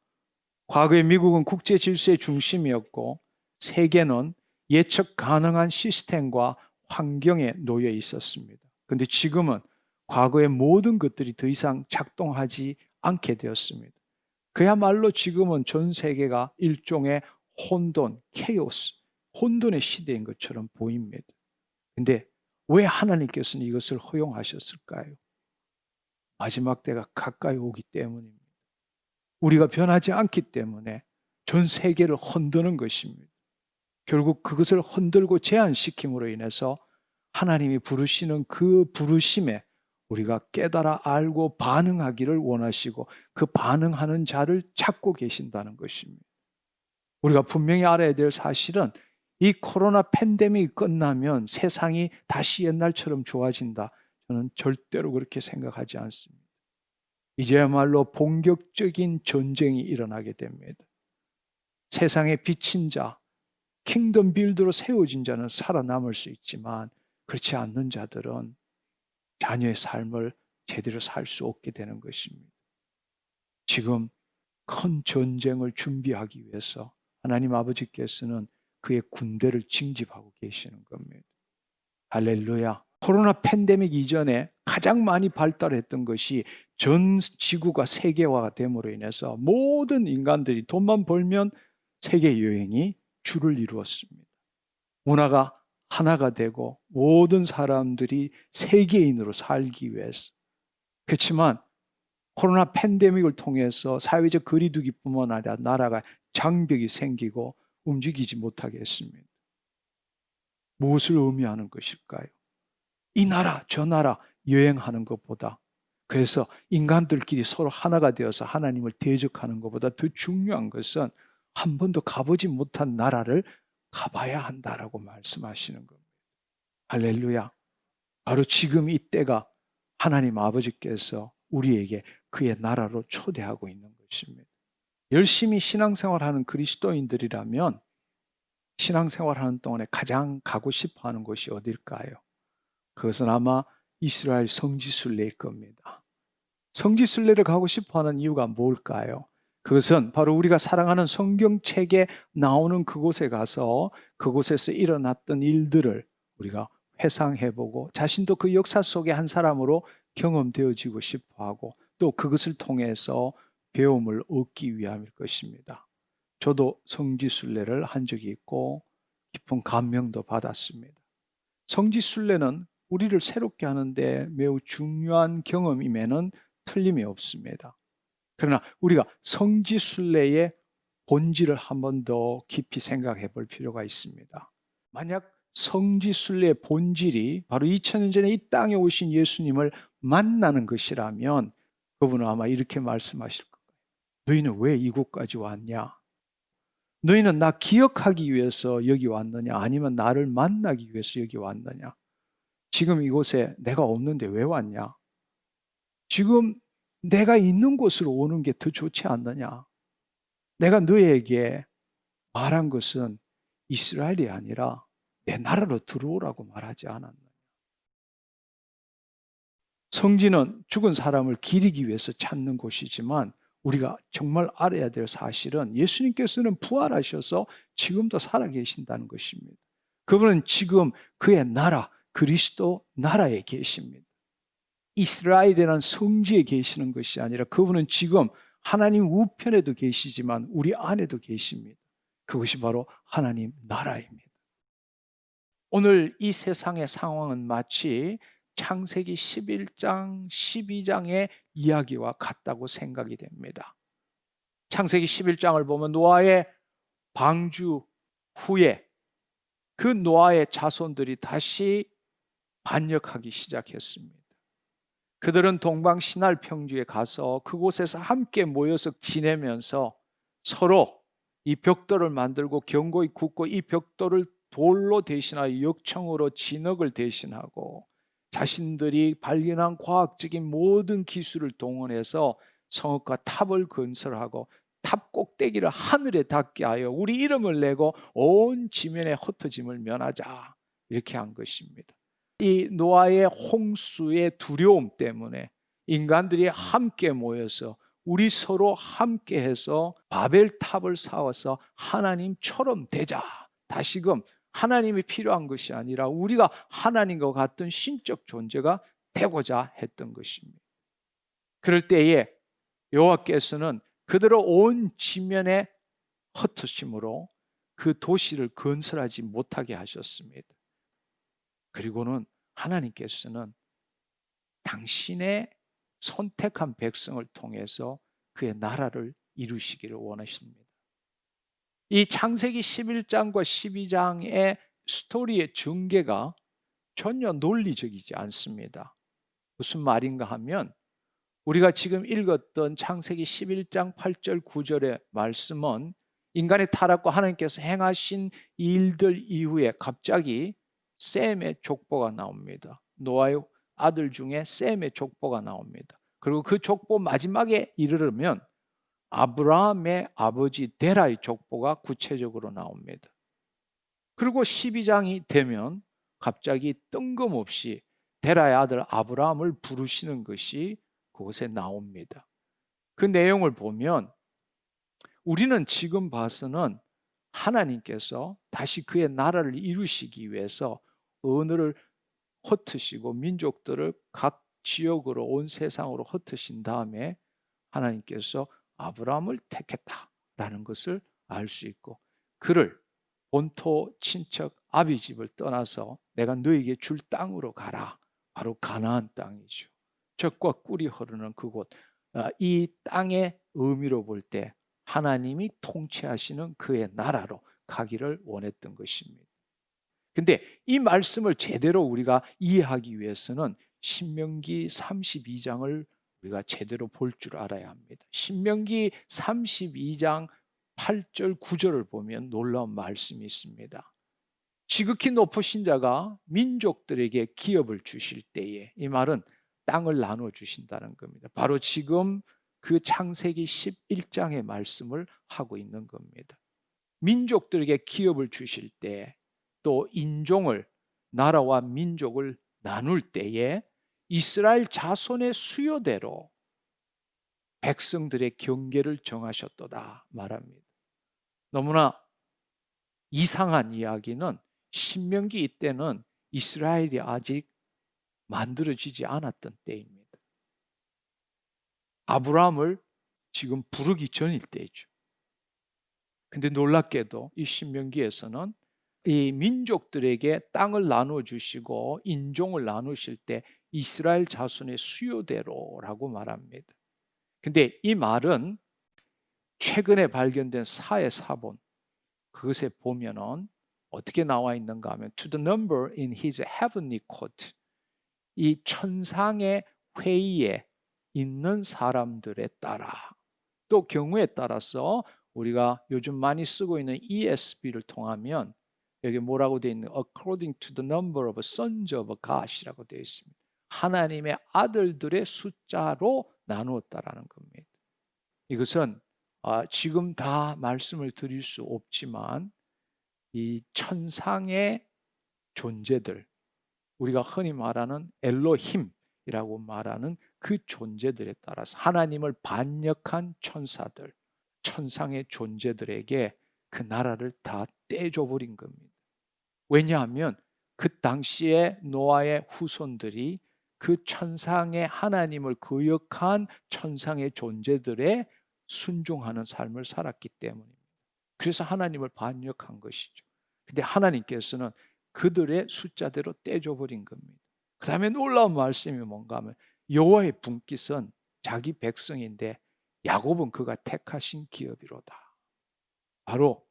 과거에 미국은 국제 질서의 중심이었고 세계는 예측 가능한 시스템과 환경에 놓여 있었습니다. 그런데 지금은 과거의 모든 것들이 더 이상 작동하지 않게 되었습니다. 그야말로 지금은 전 세계가 일종의 혼돈, 케오스, 혼돈의 시대인 것처럼 보입니다. 그런데 왜 하나님께서는 이것을 허용하셨을까요? 마지막 때가 가까이 오기 때문입니다. 우리가 변하지 않기 때문에 전 세계를 흔드는 것입니다. 결국 그것을 흔들고 제한시킴으로 인해서 하나님이 부르시는 그 부르심에 우리가 깨달아 알고 반응하기를 원하시고 그 반응하는 자를 찾고 계신다는 것입니다. 우리가 분명히 알아야 될 사실은 이 코로나 팬데믹이 끝나면 세상이 다시 옛날처럼 좋아진다. 저는 절대로 그렇게 생각하지 않습니다. 이제야말로 본격적인 전쟁이 일어나게 됩니다. 세상에 비친 자, 킹덤 빌드로 세워진 자는 살아남을 수 있지만 그렇지 않는 자들은 자녀의 삶을 제대로 살 수 없게 되는 것입니다. 지금 큰 전쟁을 준비하기 위해서 하나님 아버지께서는 그의 군대를 징집하고 계시는 겁니다. 할렐루야. 코로나 팬데믹 이전에 가장 많이 발달했던 것이 전 지구가 세계화가 됨으로 인해서 모든 인간들이 돈만 벌면 세계 여행이 주를 이루었습니다. 문화가 하나가 되고 모든 사람들이 세계인으로 살기 위해서. 그렇지만 코로나 팬데믹을 통해서 사회적 거리두기뿐만 아니라 나라가 장벽이 생기고 움직이지 못하게 했습니다. 무엇을 의미하는 것일까요? 이 나라 저 나라 여행하는 것보다, 그래서 인간들끼리 서로 하나가 되어서 하나님을 대적하는 것보다 더 중요한 것은 한 번도 가보지 못한 나라를 가봐야 한다라고 말씀하시는 겁니다. 할렐루야. 바로 지금 이 때가 하나님 아버지께서 우리에게 그의 나라로 초대하고 있는 것입니다. 열심히 신앙생활하는 그리스도인들이라면 신앙생활하는 동안에 가장 가고 싶어하는 곳이 어딜까요? 그것은 아마 이스라엘 성지순례일 겁니다. 성지순례를 가고 싶어하는 이유가 뭘까요? 그것은 바로 우리가 사랑하는 성경책에 나오는 그곳에 가서 그곳에서 일어났던 일들을 우리가 회상해보고 자신도 그 역사 속의 한 사람으로 경험되어지고 싶어하고 또 그것을 통해서 배움을 얻기 위함일 것입니다. 저도 성지순례를 한 적이 있고 깊은 감명도 받았습니다. 성지순례는 우리를 새롭게 하는데 매우 중요한 경험임에는 틀림이 없습니다. 그러나 우리가 성지순례의 본질을 한 번 더 깊이 생각해 볼 필요가 있습니다. 만약 성지순례의 본질이 바로 2000년 전에 이 땅에 오신 예수님을 만나는 것이라면 그분은 아마 이렇게 말씀하실 거예요. 너희는 왜 이곳까지 왔냐? 너희는 나 기억하기 위해서 여기 왔느냐? 아니면 나를 만나기 위해서 여기 왔느냐? 지금 이곳에 내가 없는데 왜 왔냐? 지금 내가 있는 곳으로 오는 게 더 좋지 않느냐? 내가 너에게 말한 것은 이스라엘이 아니라 내 나라로 들어오라고 말하지 않았느냐? 성지는 죽은 사람을 기리기 위해서 찾는 곳이지만 우리가 정말 알아야 될 사실은 예수님께서는 부활하셔서 지금도 살아계신다는 것입니다. 그분은 지금 그의 나라, 그리스도 나라에 계십니다. 이스라엘이라는 성지에 계시는 것이 아니라 그분은 지금 하나님 우편에도 계시지만 우리 안에도 계십니다. 그것이 바로 하나님 나라입니다. 오늘 이 세상의 상황은 마치 창세기 11장, 12장의 이야기와 같다고 생각이 됩니다. 창세기 11장을 보면 노아의 방주 후에 그 노아의 자손들이 다시 반역하기 시작했습니다. 그들은 동방 시날 평지에 가서 그곳에서 함께 모여서 지내면서 서로 이 벽돌을 만들고 견고히 굽고 이 벽돌을 돌로 대신하여 역청으로 진흙을 대신하고 자신들이 발견한 과학적인 모든 기술을 동원해서 성읍과 탑을 건설하고 탑 꼭대기를 하늘에 닿게 하여 우리 이름을 내고 온 지면의 흩어짐을 면하자, 이렇게 한 것입니다. 이 노아의 홍수의 두려움 때문에 인간들이 함께 모여서 우리 서로 함께해서 바벨탑을 쌓아서 하나님처럼 되자, 다시금 하나님이 필요한 것이 아니라 우리가 하나님과 같은 신적 존재가 되고자 했던 것입니다. 그럴 때에 여호와께서는 그들을 온 지면에 흩으심으로 그 도시를 건설하지 못하게 하셨습니다. 그리고는 하나님께서는 당신의 선택한 백성을 통해서 그의 나라를 이루시기를 원하십니다. 이 창세기 11장과 12장의 스토리의 전개가 전혀 논리적이지 않습니다. 무슨 말인가 하면 우리가 지금 읽었던 창세기 11장 8절 9절의 말씀은 인간의 타락과 하나님께서 행하신 일들 이후에 갑자기 셈의 족보가 나옵니다. 노아의 아들 중에 셈의 족보가 나옵니다. 그리고 그 족보 마지막에 이르르면 아브라함의 아버지 데라의 족보가 구체적으로 나옵니다. 그리고 12장이 되면 갑자기 뜬금없이 데라의 아들 아브라함을 부르시는 것이 그곳에 나옵니다. 그 내용을 보면 우리는 지금 봐서는 하나님께서 다시 그의 나라를 이루시기 위해서 언어를 흩으시고 민족들을 각 지역으로 온 세상으로 흩으신 다음에 하나님께서 아브라함을 택했다라는 것을 알 수 있고, 그를 본토 친척 아비 집을 떠나서 내가 너에게 줄 땅으로 가라, 바로 가나안 땅이죠. 젖과 꿀이 흐르는 그곳, 이 땅의 의미로 볼 때 하나님이 통치하시는 그의 나라로 가기를 원했던 것입니다. 근데 이 말씀을 제대로 우리가 이해하기 위해서는 신명기 32장을 우리가 제대로 볼 줄 알아야 합니다. 신명기 32장 8절 9절을 보면 놀라운 말씀이 있습니다. 지극히 높으신 자가 민족들에게 기업을 주실 때에, 이 말은 땅을 나눠 주신다는 겁니다. 바로 지금 그 창세기 11장의 말씀을 하고 있는 겁니다. 민족들에게 기업을 주실 때, 또 인종을, 나라와 민족을 나눌 때에 이스라엘 자손의 수요대로 백성들의 경계를 정하셨도다 말합니다. 너무나 이상한 이야기는 신명기 이때는 이스라엘이 아직 만들어지지 않았던 때입니다. 아브라함을 지금 부르기 전일 때죠. 근데 놀랍게도 이 신명기에서는 이 민족들에게 땅을 나눠주시고 인종을 나누실 때 이스라엘 자손의 수요대로라고 말합니다. 근데 이 말은 최근에 발견된 사회 사본, 그것에 보면은 어떻게 나와 있는가 하면 to the number in his heavenly court, 이 천상의 회의에 있는 사람들에 따라, 또 경우에 따라서 우리가 요즘 많이 쓰고 있는 ESV를 통하면 여기 뭐라고 되어 있는 according to the number of sons of God이라고 되어 있습니다. 하나님의 아들들의 숫자로 나누었다라는 겁니다. 이것은 지금 다 말씀을 드릴 수 없지만 이 천상의 존재들, 우리가 흔히 말하는 엘로힘이라고 말하는 그 존재들에 따라서 하나님을 반역한 천사들, 천상의 존재들에게 그 나라를 다 떼줘버린 겁니다. 왜냐하면 그 당시에 노아의 후손들이 그 천상의 하나님을 거역한 천상의 존재들에 순종하는 삶을 살았기 때문입니다. 그래서 하나님을 반역한 것이죠. 근데 하나님께서는 그들의 숫자대로 떼줘버린 겁니다. 그 다음에 놀라운 말씀이 뭔가 하면 여호와의 분깃은 자기 백성인데 야곱은 그가 택하신 기업이로다. 바로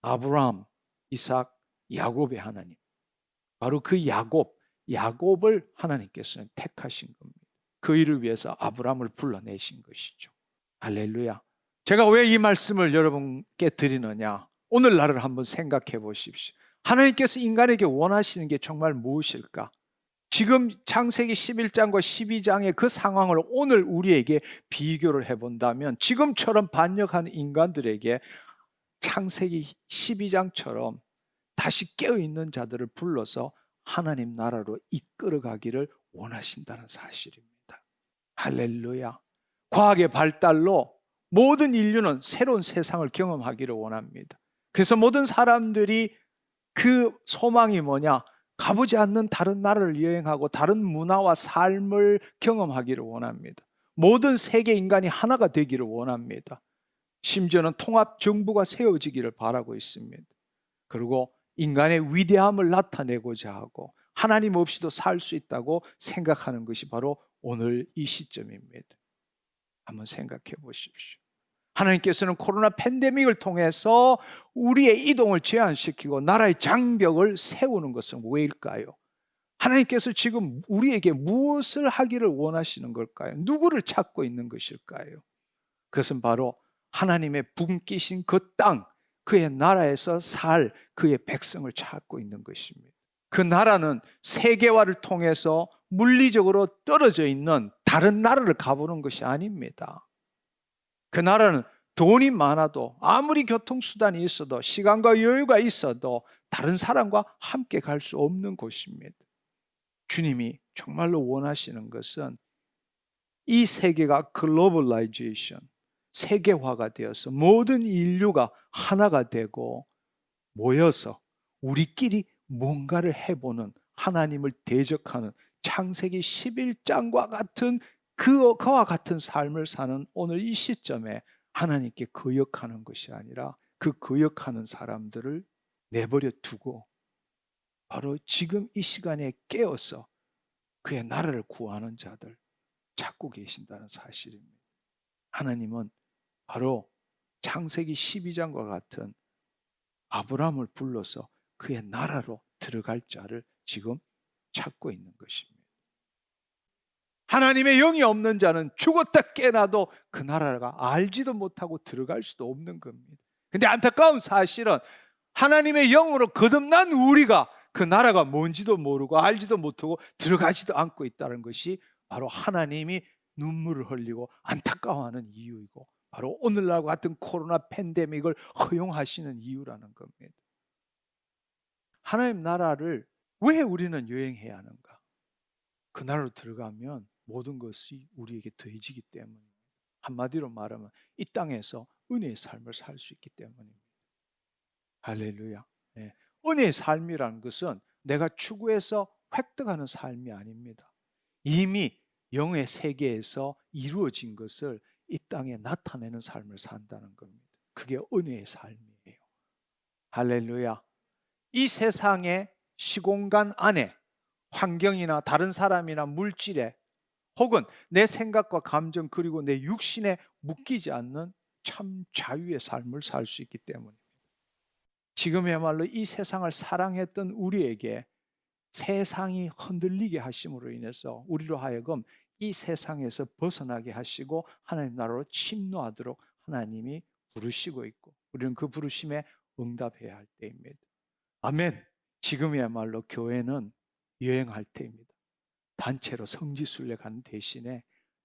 아브라함, 이삭, 야곱의 하나님. 바로 그 야곱을 하나님께서는 택하신 겁니다. 그 일을 위해서 아브라함을 불러내신 것이죠. 할렐루야. 제가 왜 이 말씀을 여러분께 드리느냐? 오늘날을 한번 생각해 보십시오. 하나님께서 인간에게 원하시는 게 정말 무엇일까? 지금 창세기 11장과 12장의 그 상황을 오늘 우리에게 비교를 해본다면 지금처럼 반역한 인간들에게 창세기 12장처럼 다시 깨어있는 자들을 불러서 하나님 나라로 이끌어가기를 원하신다는 사실입니다. 할렐루야. 과학의 발달로 모든 인류는 새로운 세상을 경험하기를 원합니다. 그래서 모든 사람들이 그 소망이 뭐냐? 가보지 않는 다른 나라를 여행하고 다른 문화와 삶을 경험하기를 원합니다. 모든 세계 인간이 하나가 되기를 원합니다. 심지어는 통합 정부가 세워지기를 바라고 있습니다. 그리고 인간의 위대함을 나타내고자 하고 하나님 없이도 살 수 있다고 생각하는 것이 바로 오늘 이 시점입니다. 한번 생각해 보십시오. 하나님께서는 코로나 팬데믹을 통해서 우리의 이동을 제한시키고 나라의 장벽을 세우는 것은 왜일까요? 하나님께서 지금 우리에게 무엇을 하기를 원하시는 걸까요? 누구를 찾고 있는 것일까요? 그것은 바로 하나님의 분기신 그 땅, 그의 나라에서 살 그의 백성을 찾고 있는 것입니다. 그 나라는 세계화를 통해서 물리적으로 떨어져 있는 다른 나라를 가보는 것이 아닙니다. 그 나라는 돈이 많아도 아무리 교통수단이 있어도 시간과 여유가 있어도 다른 사람과 함께 갈 수 없는 곳입니다. 주님이 정말로 원하시는 것은 이 세계가 글로벌라이제이션, 세계화가 되어서 모든 인류가 하나가 되고 모여서 우리끼리 뭔가를 해보는 하나님을 대적하는 창세기 11장과 같은 그와 같은 삶을 사는 오늘 이 시점에 하나님께 거역하는 것이 아니라 그 거역하는 사람들을 내버려 두고 바로 지금 이 시간에 깨어서 그의 나라를 구하는 자들 찾고 계신다는 사실입니다. 하나님은 바로 창세기 12장과 같은 아브라함을 불러서 그의 나라로 들어갈 자를 지금 찾고 있는 것입니다. 하나님의 영이 없는 자는 죽었다 깨어나도 그 나라가 알지도 못하고 들어갈 수도 없는 겁니다. 근데 안타까운 사실은 하나님의 영으로 거듭난 우리가 그 나라가 뭔지도 모르고 알지도 못하고 들어가지도 않고 있다는 것이 바로 하나님이 눈물을 흘리고 안타까워하는 이유이고 바로 오늘날과 같은 코로나 팬데믹을 허용하시는 이유라는 겁니다. 하나님 나라를 왜 우리는 여행해야 하는가? 그 나라로 들어가면 모든 것이 우리에게 더해지기 때문입니다. 한마디로 말하면 이 땅에서 은혜의 삶을 살 수 있기 때문입니다. 할렐루야. 네. 은혜의 삶이라는 것은 내가 추구해서 획득하는 삶이 아닙니다. 이미 영의 세계에서 이루어진 것을 이 땅에 나타내는 삶을 산다는 겁니다. 그게 은혜의 삶이에요. 할렐루야. 이 세상의 시공간 안에 환경이나 다른 사람이나 물질에 혹은 내 생각과 감정 그리고 내 육신에 묶이지 않는 참 자유의 삶을 살 수 있기 때문입니다. 지금이야말로 이 세상을 사랑했던 우리에게 세상이 흔들리게 하심으로 인해서 우리로 하여금 이 세상에서 벗어나게 하시고 하나님 나라로 침노하도록 하나님이 부르시고 있고 우리는 그 부르심에 응답해야 할 때입니다. 아멘. 지금이야말로 교회는 여행할 때입니다. 단체로 성지순례 가는 대신에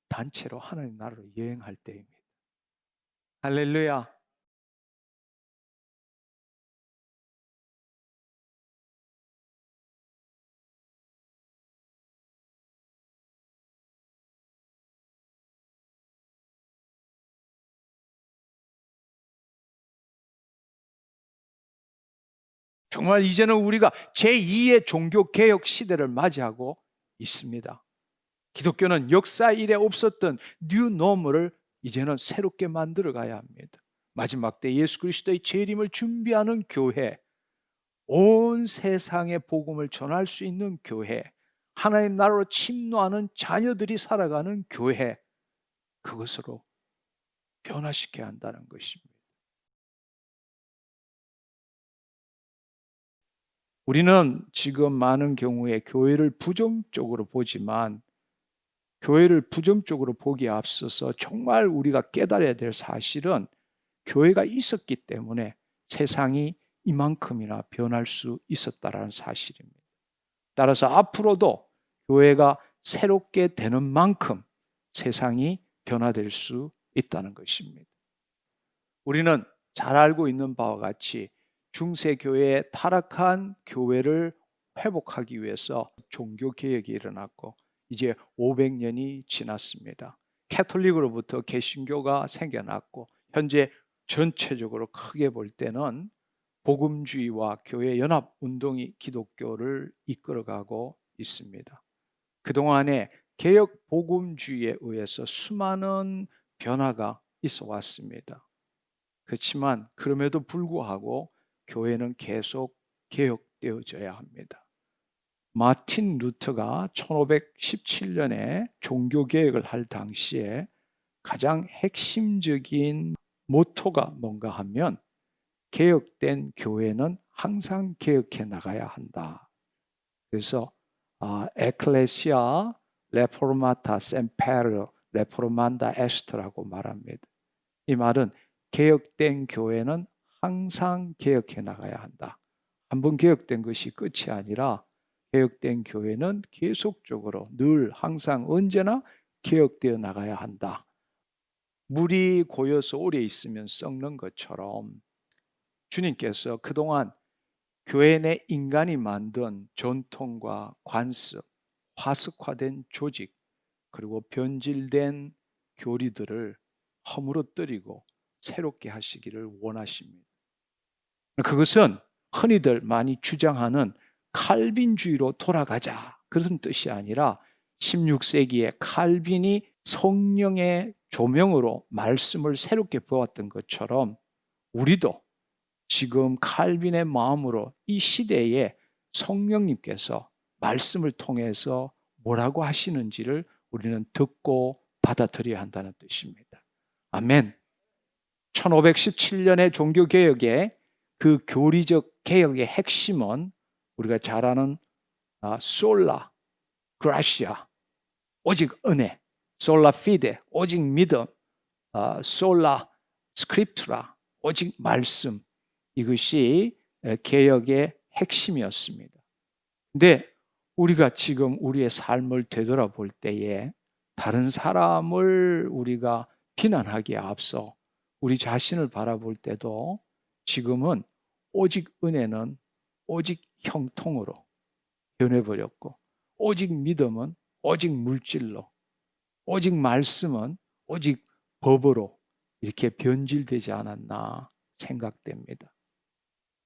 단체로 하나님 나라로 여행할 때입니다. 할렐루야. 정말 이제는 우리가 제2의 종교개혁 시대를 맞이하고 있습니다. 기독교는 역사 이래 없었던 뉴노멀을 이제는 새롭게 만들어 가야 합니다. 마지막 때 예수 그리스도의 재림을 준비하는 교회, 온 세상에 복음을 전할 수 있는 교회, 하나님 나라로 침노하는 자녀들이 살아가는 교회, 그것으로 변화시켜야 한다는 것입니다. 우리는 지금 많은 경우에 교회를 부정적으로 보지만 교회를 부정적으로 보기에 앞서서 정말 우리가 깨달아야 될 사실은 교회가 있었기 때문에 세상이 이만큼이나 변할 수 있었다라는 사실입니다. 따라서 앞으로도 교회가 새롭게 되는 만큼 세상이 변화될 수 있다는 것입니다. 우리는 잘 알고 있는 바와 같이 중세 교회의 타락한 교회를 회복하기 위해서 종교 개혁이 일어났고 이제 500년이 지났습니다. 캐톨릭으로부터 개신교가 생겨났고 현재 전체적으로 크게 볼 때는 복음주의와 교회 연합 운동이 기독교를 이끌어가고 있습니다. 그동안에 개혁 복음주의에 의해서 수많은 변화가 있어 왔습니다. 그렇지만 그럼에도 불구하고 교회는 계속 개혁되어져야 합니다. 마틴 루터가 1517년에 종교개혁을 할 당시에 가장 핵심적인 모토가 뭔가 하면 개혁된 교회는 항상 개혁해 나가야 한다. 그래서 에클레시아 레포르마타 셈페르 레포르만다 에스트라고 말합니다. 이 말은 개혁된 교회는 항상 개혁해 나가야 한다. 한번 개혁된 것이 끝이 아니라 개혁된 교회는 계속적으로 늘 항상 언제나 개혁되어 나가야 한다. 물이 고여서 오래 있으면 썩는 것처럼 주님께서 그동안 교회 내 인간이 만든 전통과 관습, 화석화된 조직, 그리고 변질된 교리들을 허물어뜨리고 새롭게 하시기를 원하십니다. 그것은 흔히들 많이 주장하는 칼빈주의로 돌아가자 그런 뜻이 아니라 16세기에 칼빈이 성령의 조명으로 말씀을 새롭게 보았던 것처럼 우리도 지금 칼빈의 마음으로 이 시대에 성령님께서 말씀을 통해서 뭐라고 하시는지를 우리는 듣고 받아들여야 한다는 뜻입니다. 아멘. 1517년의 종교개혁의 그 교리적 개혁의 핵심은 우리가 잘 아는 솔라 그라시아 오직 은혜, 솔라 피데 오직 믿음, 솔라 스크립투라 오직 말씀, 이것이 개혁의 핵심이었습니다. 근데 우리가 지금 우리의 삶을 되돌아볼 때에 다른 사람을 우리가 비난하기에 앞서 우리 자신을 바라볼 때도 지금은 오직 은혜는 오직 형통으로 변해버렸고 오직 믿음은 오직 물질로 오직 말씀은 오직 법으로 이렇게 변질되지 않았나 생각됩니다.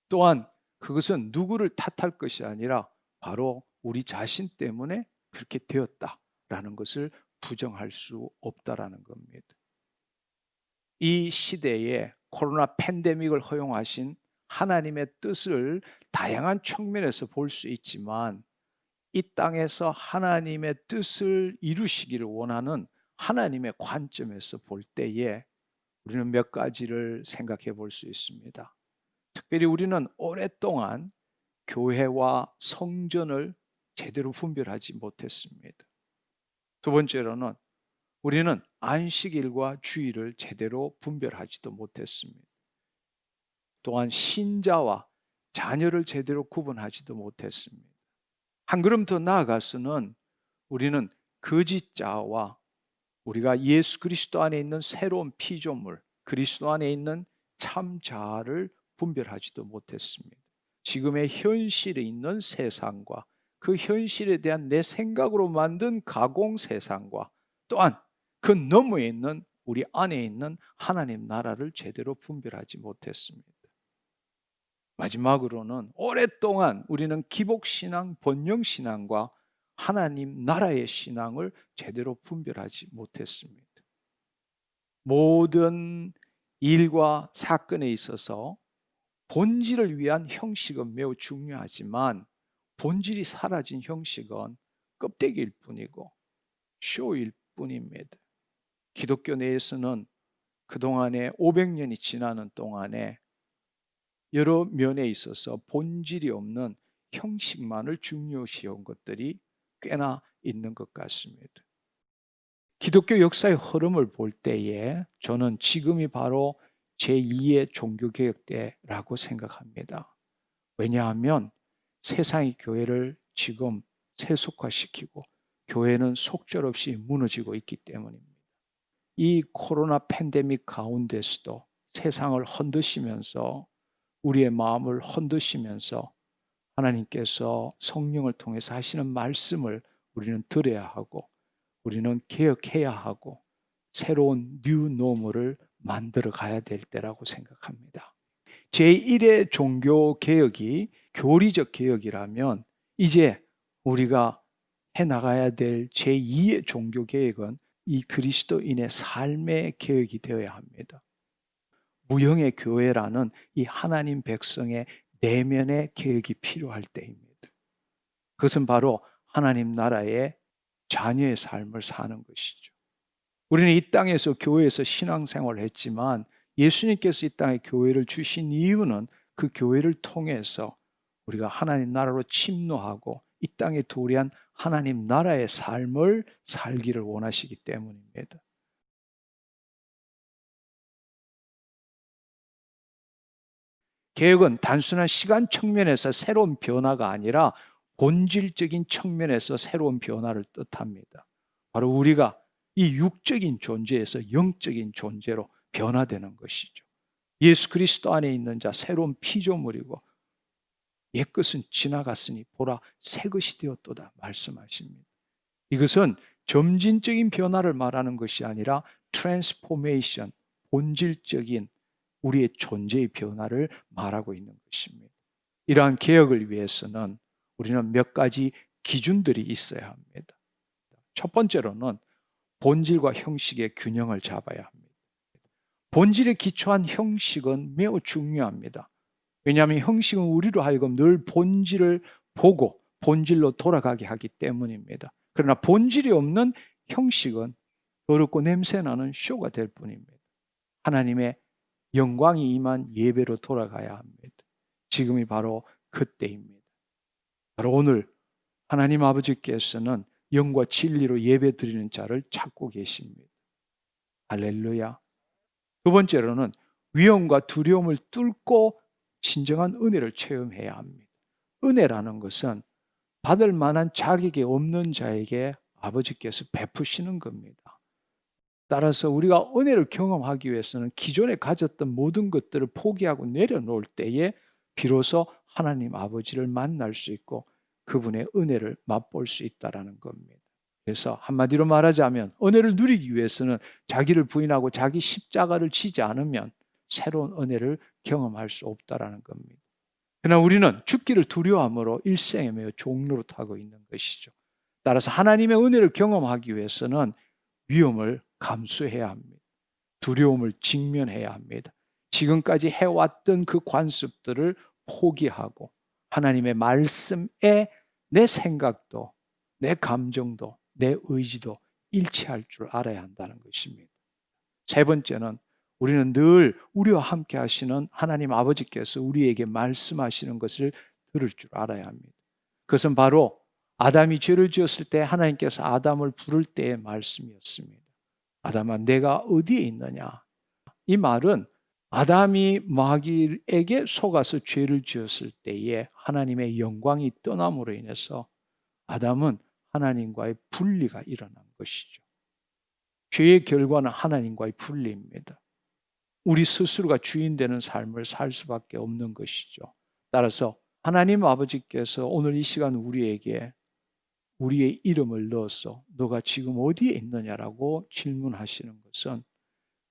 또한 그것은 누구를 탓할 것이 아니라 바로 우리 자신 때문에 그렇게 되었다라는 것을 부정할 수 없다라는 겁니다. 이 시대에 코로나 팬데믹을 허용하신 하나님의 뜻을 다양한 측면에서 볼 수 있지만 이 땅에서 하나님의 뜻을 이루시기를 원하는 하나님의 관점에서 볼 때에 우리는 몇 가지를 생각해 볼 수 있습니다. 특별히 우리는 오랫동안 교회와 성전을 제대로 분별하지 못했습니다. 두 번째로는 우리는 안식일과 주일을 제대로 분별하지도 못했습니다. 또한 신자와 자녀를 제대로 구분하지도 못했습니다. 한 걸음 더 나아가서는 우리는 거짓자와 우리가 예수 그리스도 안에 있는 새로운 피조물, 그리스도 안에 있는 참자를 분별하지도 못했습니다. 지금의 현실에 있는 세상과 그 현실에 대한 내 생각으로 만든 가공 세상과 또한 그 너머에 있는 우리 안에 있는 하나님 나라를 제대로 분별하지 못했습니다. 마지막으로는 오랫동안 우리는 기복신앙, 번영신앙과 하나님 나라의 신앙을 제대로 분별하지 못했습니다. 모든 일과 사건에 있어서 본질을 위한 형식은 매우 중요하지만 본질이 사라진 형식은 껍데기일 뿐이고 쇼일 뿐입니다. 기독교 내에서는 그동안에 500년이 지나는 동안에 여러 면에 있어서 본질이 없는 형식만을 중요시한 것들이 꽤나 있는 것 같습니다. 기독교 역사의 흐름을 볼 때에 저는 지금이 바로 제2의 종교개혁 때라고 생각합니다. 왜냐하면 세상이 교회를 지금 세속화시키고 교회는 속절없이 무너지고 있기 때문입니다. 이 코로나 팬데믹 가운데서도 세상을 흔드시면서 우리의 마음을 흔드시면서 하나님께서 성령을 통해서 하시는 말씀을 우리는 들어야 하고 우리는 개혁해야 하고 새로운 뉴 노멀을 만들어 가야 될 때라고 생각합니다. 제1의 종교 개혁이 교리적 개혁이라면 이제 우리가 해나가야 될 제2의 종교 개혁은 이 그리스도인의 삶의 개혁이 되어야 합니다. 무형의 교회라는 이 하나님 백성의 내면의 개혁이 필요할 때입니다. 그것은 바로 하나님 나라의 자녀의 삶을 사는 것이죠. 우리는 이 땅에서 교회에서 신앙생활을 했지만 예수님께서 이 땅에 교회를 주신 이유는 그 교회를 통해서 우리가 하나님 나라로 침노하고 이 땅에 도래한 하나님 나라의 삶을 살기를 원하시기 때문입니다. 개혁은 단순한 시간 측면에서 새로운 변화가 아니라 본질적인 측면에서 새로운 변화를 뜻합니다. 바로 우리가 이 육적인 존재에서 영적인 존재로 변화되는 것이죠. 예수 그리스도 안에 있는 자 새로운 피조물이고 옛것은 지나갔으니 보라 새 것이 되었도다 말씀하십니다. 이것은 점진적인 변화를 말하는 것이 아니라 트랜스포메이션, 본질적인 우리의 존재의 변화를 말하고 있는 것입니다. 이러한 개혁을 위해서는 우리는 몇 가지 기준들이 있어야 합니다. 첫 번째로는 본질과 형식의 균형을 잡아야 합니다. 본질에 기초한 형식은 매우 중요합니다. 왜냐하면 형식은 우리로 하여금 늘 본질을 보고 본질로 돌아가게 하기 때문입니다. 그러나 본질이 없는 형식은 더럽고 냄새나는 쇼가 될 뿐입니다. 하나님의 영광이 임한 예배로 돌아가야 합니다. 지금이 바로 그때입니다. 바로 오늘 하나님 아버지께서는 영과 진리로 예배 드리는 자를 찾고 계십니다. 할렐루야. 두 번째로는 위험과 두려움을 뚫고 진정한 은혜를 체험해야 합니다. 은혜라는 것은 받을 만한 자격이 없는 자에게 아버지께서 베푸시는 겁니다. 따라서 우리가 은혜를 경험하기 위해서는 기존에 가졌던 모든 것들을 포기하고 내려놓을 때에 비로소 하나님 아버지를 만날 수 있고 그분의 은혜를 맛볼 수 있다는 겁니다. 그래서 한마디로 말하자면 은혜를 누리기 위해서는 자기를 부인하고 자기 십자가를 지지 않으면 새로운 은혜를 경험할 수 없다는 겁니다. 그러나 우리는 죽기를 두려워함으로 일생에 매여 종로로 타고 있는 것이죠. 따라서 하나님의 은혜를 경험하기 위해서는 위험을 감수해야 합니다. 두려움을 직면해야 합니다. 지금까지 해왔던 그 관습들을 포기하고 하나님의 말씀에 내 생각도 내 감정도 내 의지도 일치할 줄 알아야 한다는 것입니다. 세 번째는 우리는 늘 우리와 함께 하시는 하나님 아버지께서 우리에게 말씀하시는 것을 들을 줄 알아야 합니다. 그것은 바로 아담이 죄를 지었을 때 하나님께서 아담을 부를 때의 말씀이었습니다. 아담아 내가 어디에 있느냐? 이 말은 아담이 마귀에게 속아서 죄를 지었을 때에 하나님의 영광이 떠남으로 인해서 아담은 하나님과의 분리가 일어난 것이죠. 죄의 결과는 하나님과의 분리입니다. 우리 스스로가 주인 되는 삶을 살 수밖에 없는 것이죠. 따라서 하나님 아버지께서 오늘 이 시간 우리에게 우리의 이름을 넣어서 너가 지금 어디에 있느냐라고 질문하시는 것은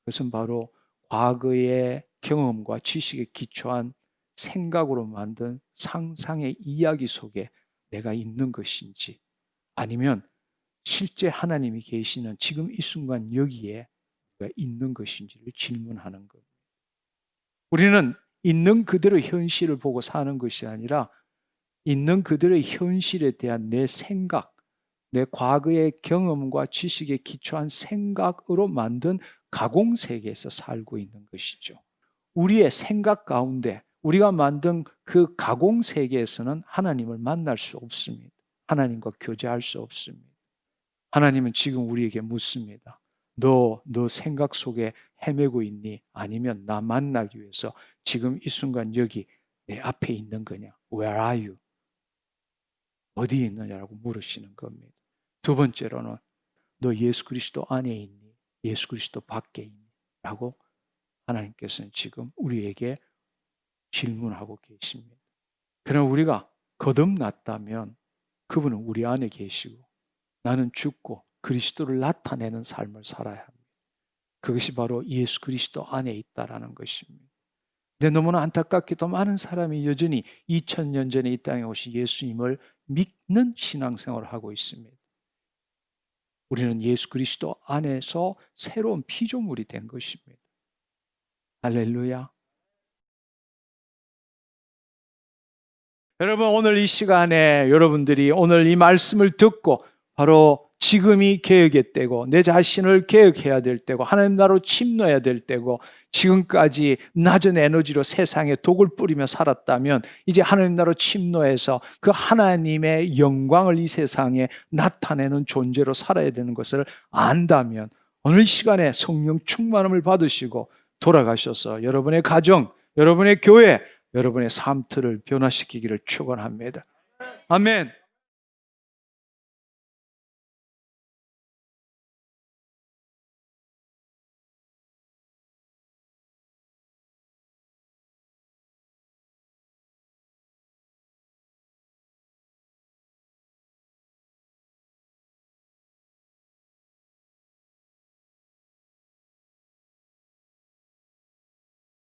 그것은 바로 과거의 경험과 지식에 기초한 생각으로 만든 상상의 이야기 속에 내가 있는 것인지 아니면 실제 하나님이 계시는 지금 이 순간 여기에 우리가 있는 것인지를 질문하는 겁니다. 우리는 있는 그대로 현실을 보고 사는 것이 아니라 있는 그대로의 현실에 대한 내 생각, 내 과거의 경험과 지식에 기초한 생각으로 만든 가공 세계에서 살고 있는 것이죠. 우리의 생각 가운데 우리가 만든 그 가공 세계에서는 하나님을 만날 수 없습니다. 하나님과 교제할 수 없습니다. 하나님은 지금 우리에게 묻습니다. 너 생각 속에 헤매고 있니? 아니면 나 만나기 위해서 지금 이 순간 여기 내 앞에 있는 거냐? Where are you? 어디에 있느냐라고 물으시는 겁니다. 두 번째로는 너 예수 그리스도 안에 있니? 예수 그리스도 밖에 있니? 라고 하나님께서는 지금 우리에게 질문하고 계십니다. 그러나 우리가 거듭났다면 그분은 우리 안에 계시고 나는 죽고 그리스도를 나타내는 삶을 살아야 합니다. 그것이 바로 예수 그리스도 안에 있다라는 것입니다. 근데 너무나 안타깝게도 많은 사람이 여전히 2000년 전에 이 땅에 오신 예수님을 믿는 신앙생활을 하고 있습니다. 우리는 예수 그리스도 안에서 새로운 피조물이 된 것입니다. 할렐루야. 여러분, 오늘 이 시간에 여러분들이 오늘 이 말씀을 듣고 바로 지금이 개혁의 때고 내 자신을 개혁해야 될 때고 하나님 나라로 침노해야 될 때고 지금까지 낮은 에너지로 세상에 독을 뿌리며 살았다면 이제 하나님 나라로 침노해서 그 하나님의 영광을 이 세상에 나타내는 존재로 살아야 되는 것을 안다면 오늘 이 시간에 성령 충만함을 받으시고 돌아가셔서 여러분의 가정, 여러분의 교회, 여러분의 삶틀을 변화시키기를 축원합니다. 아멘.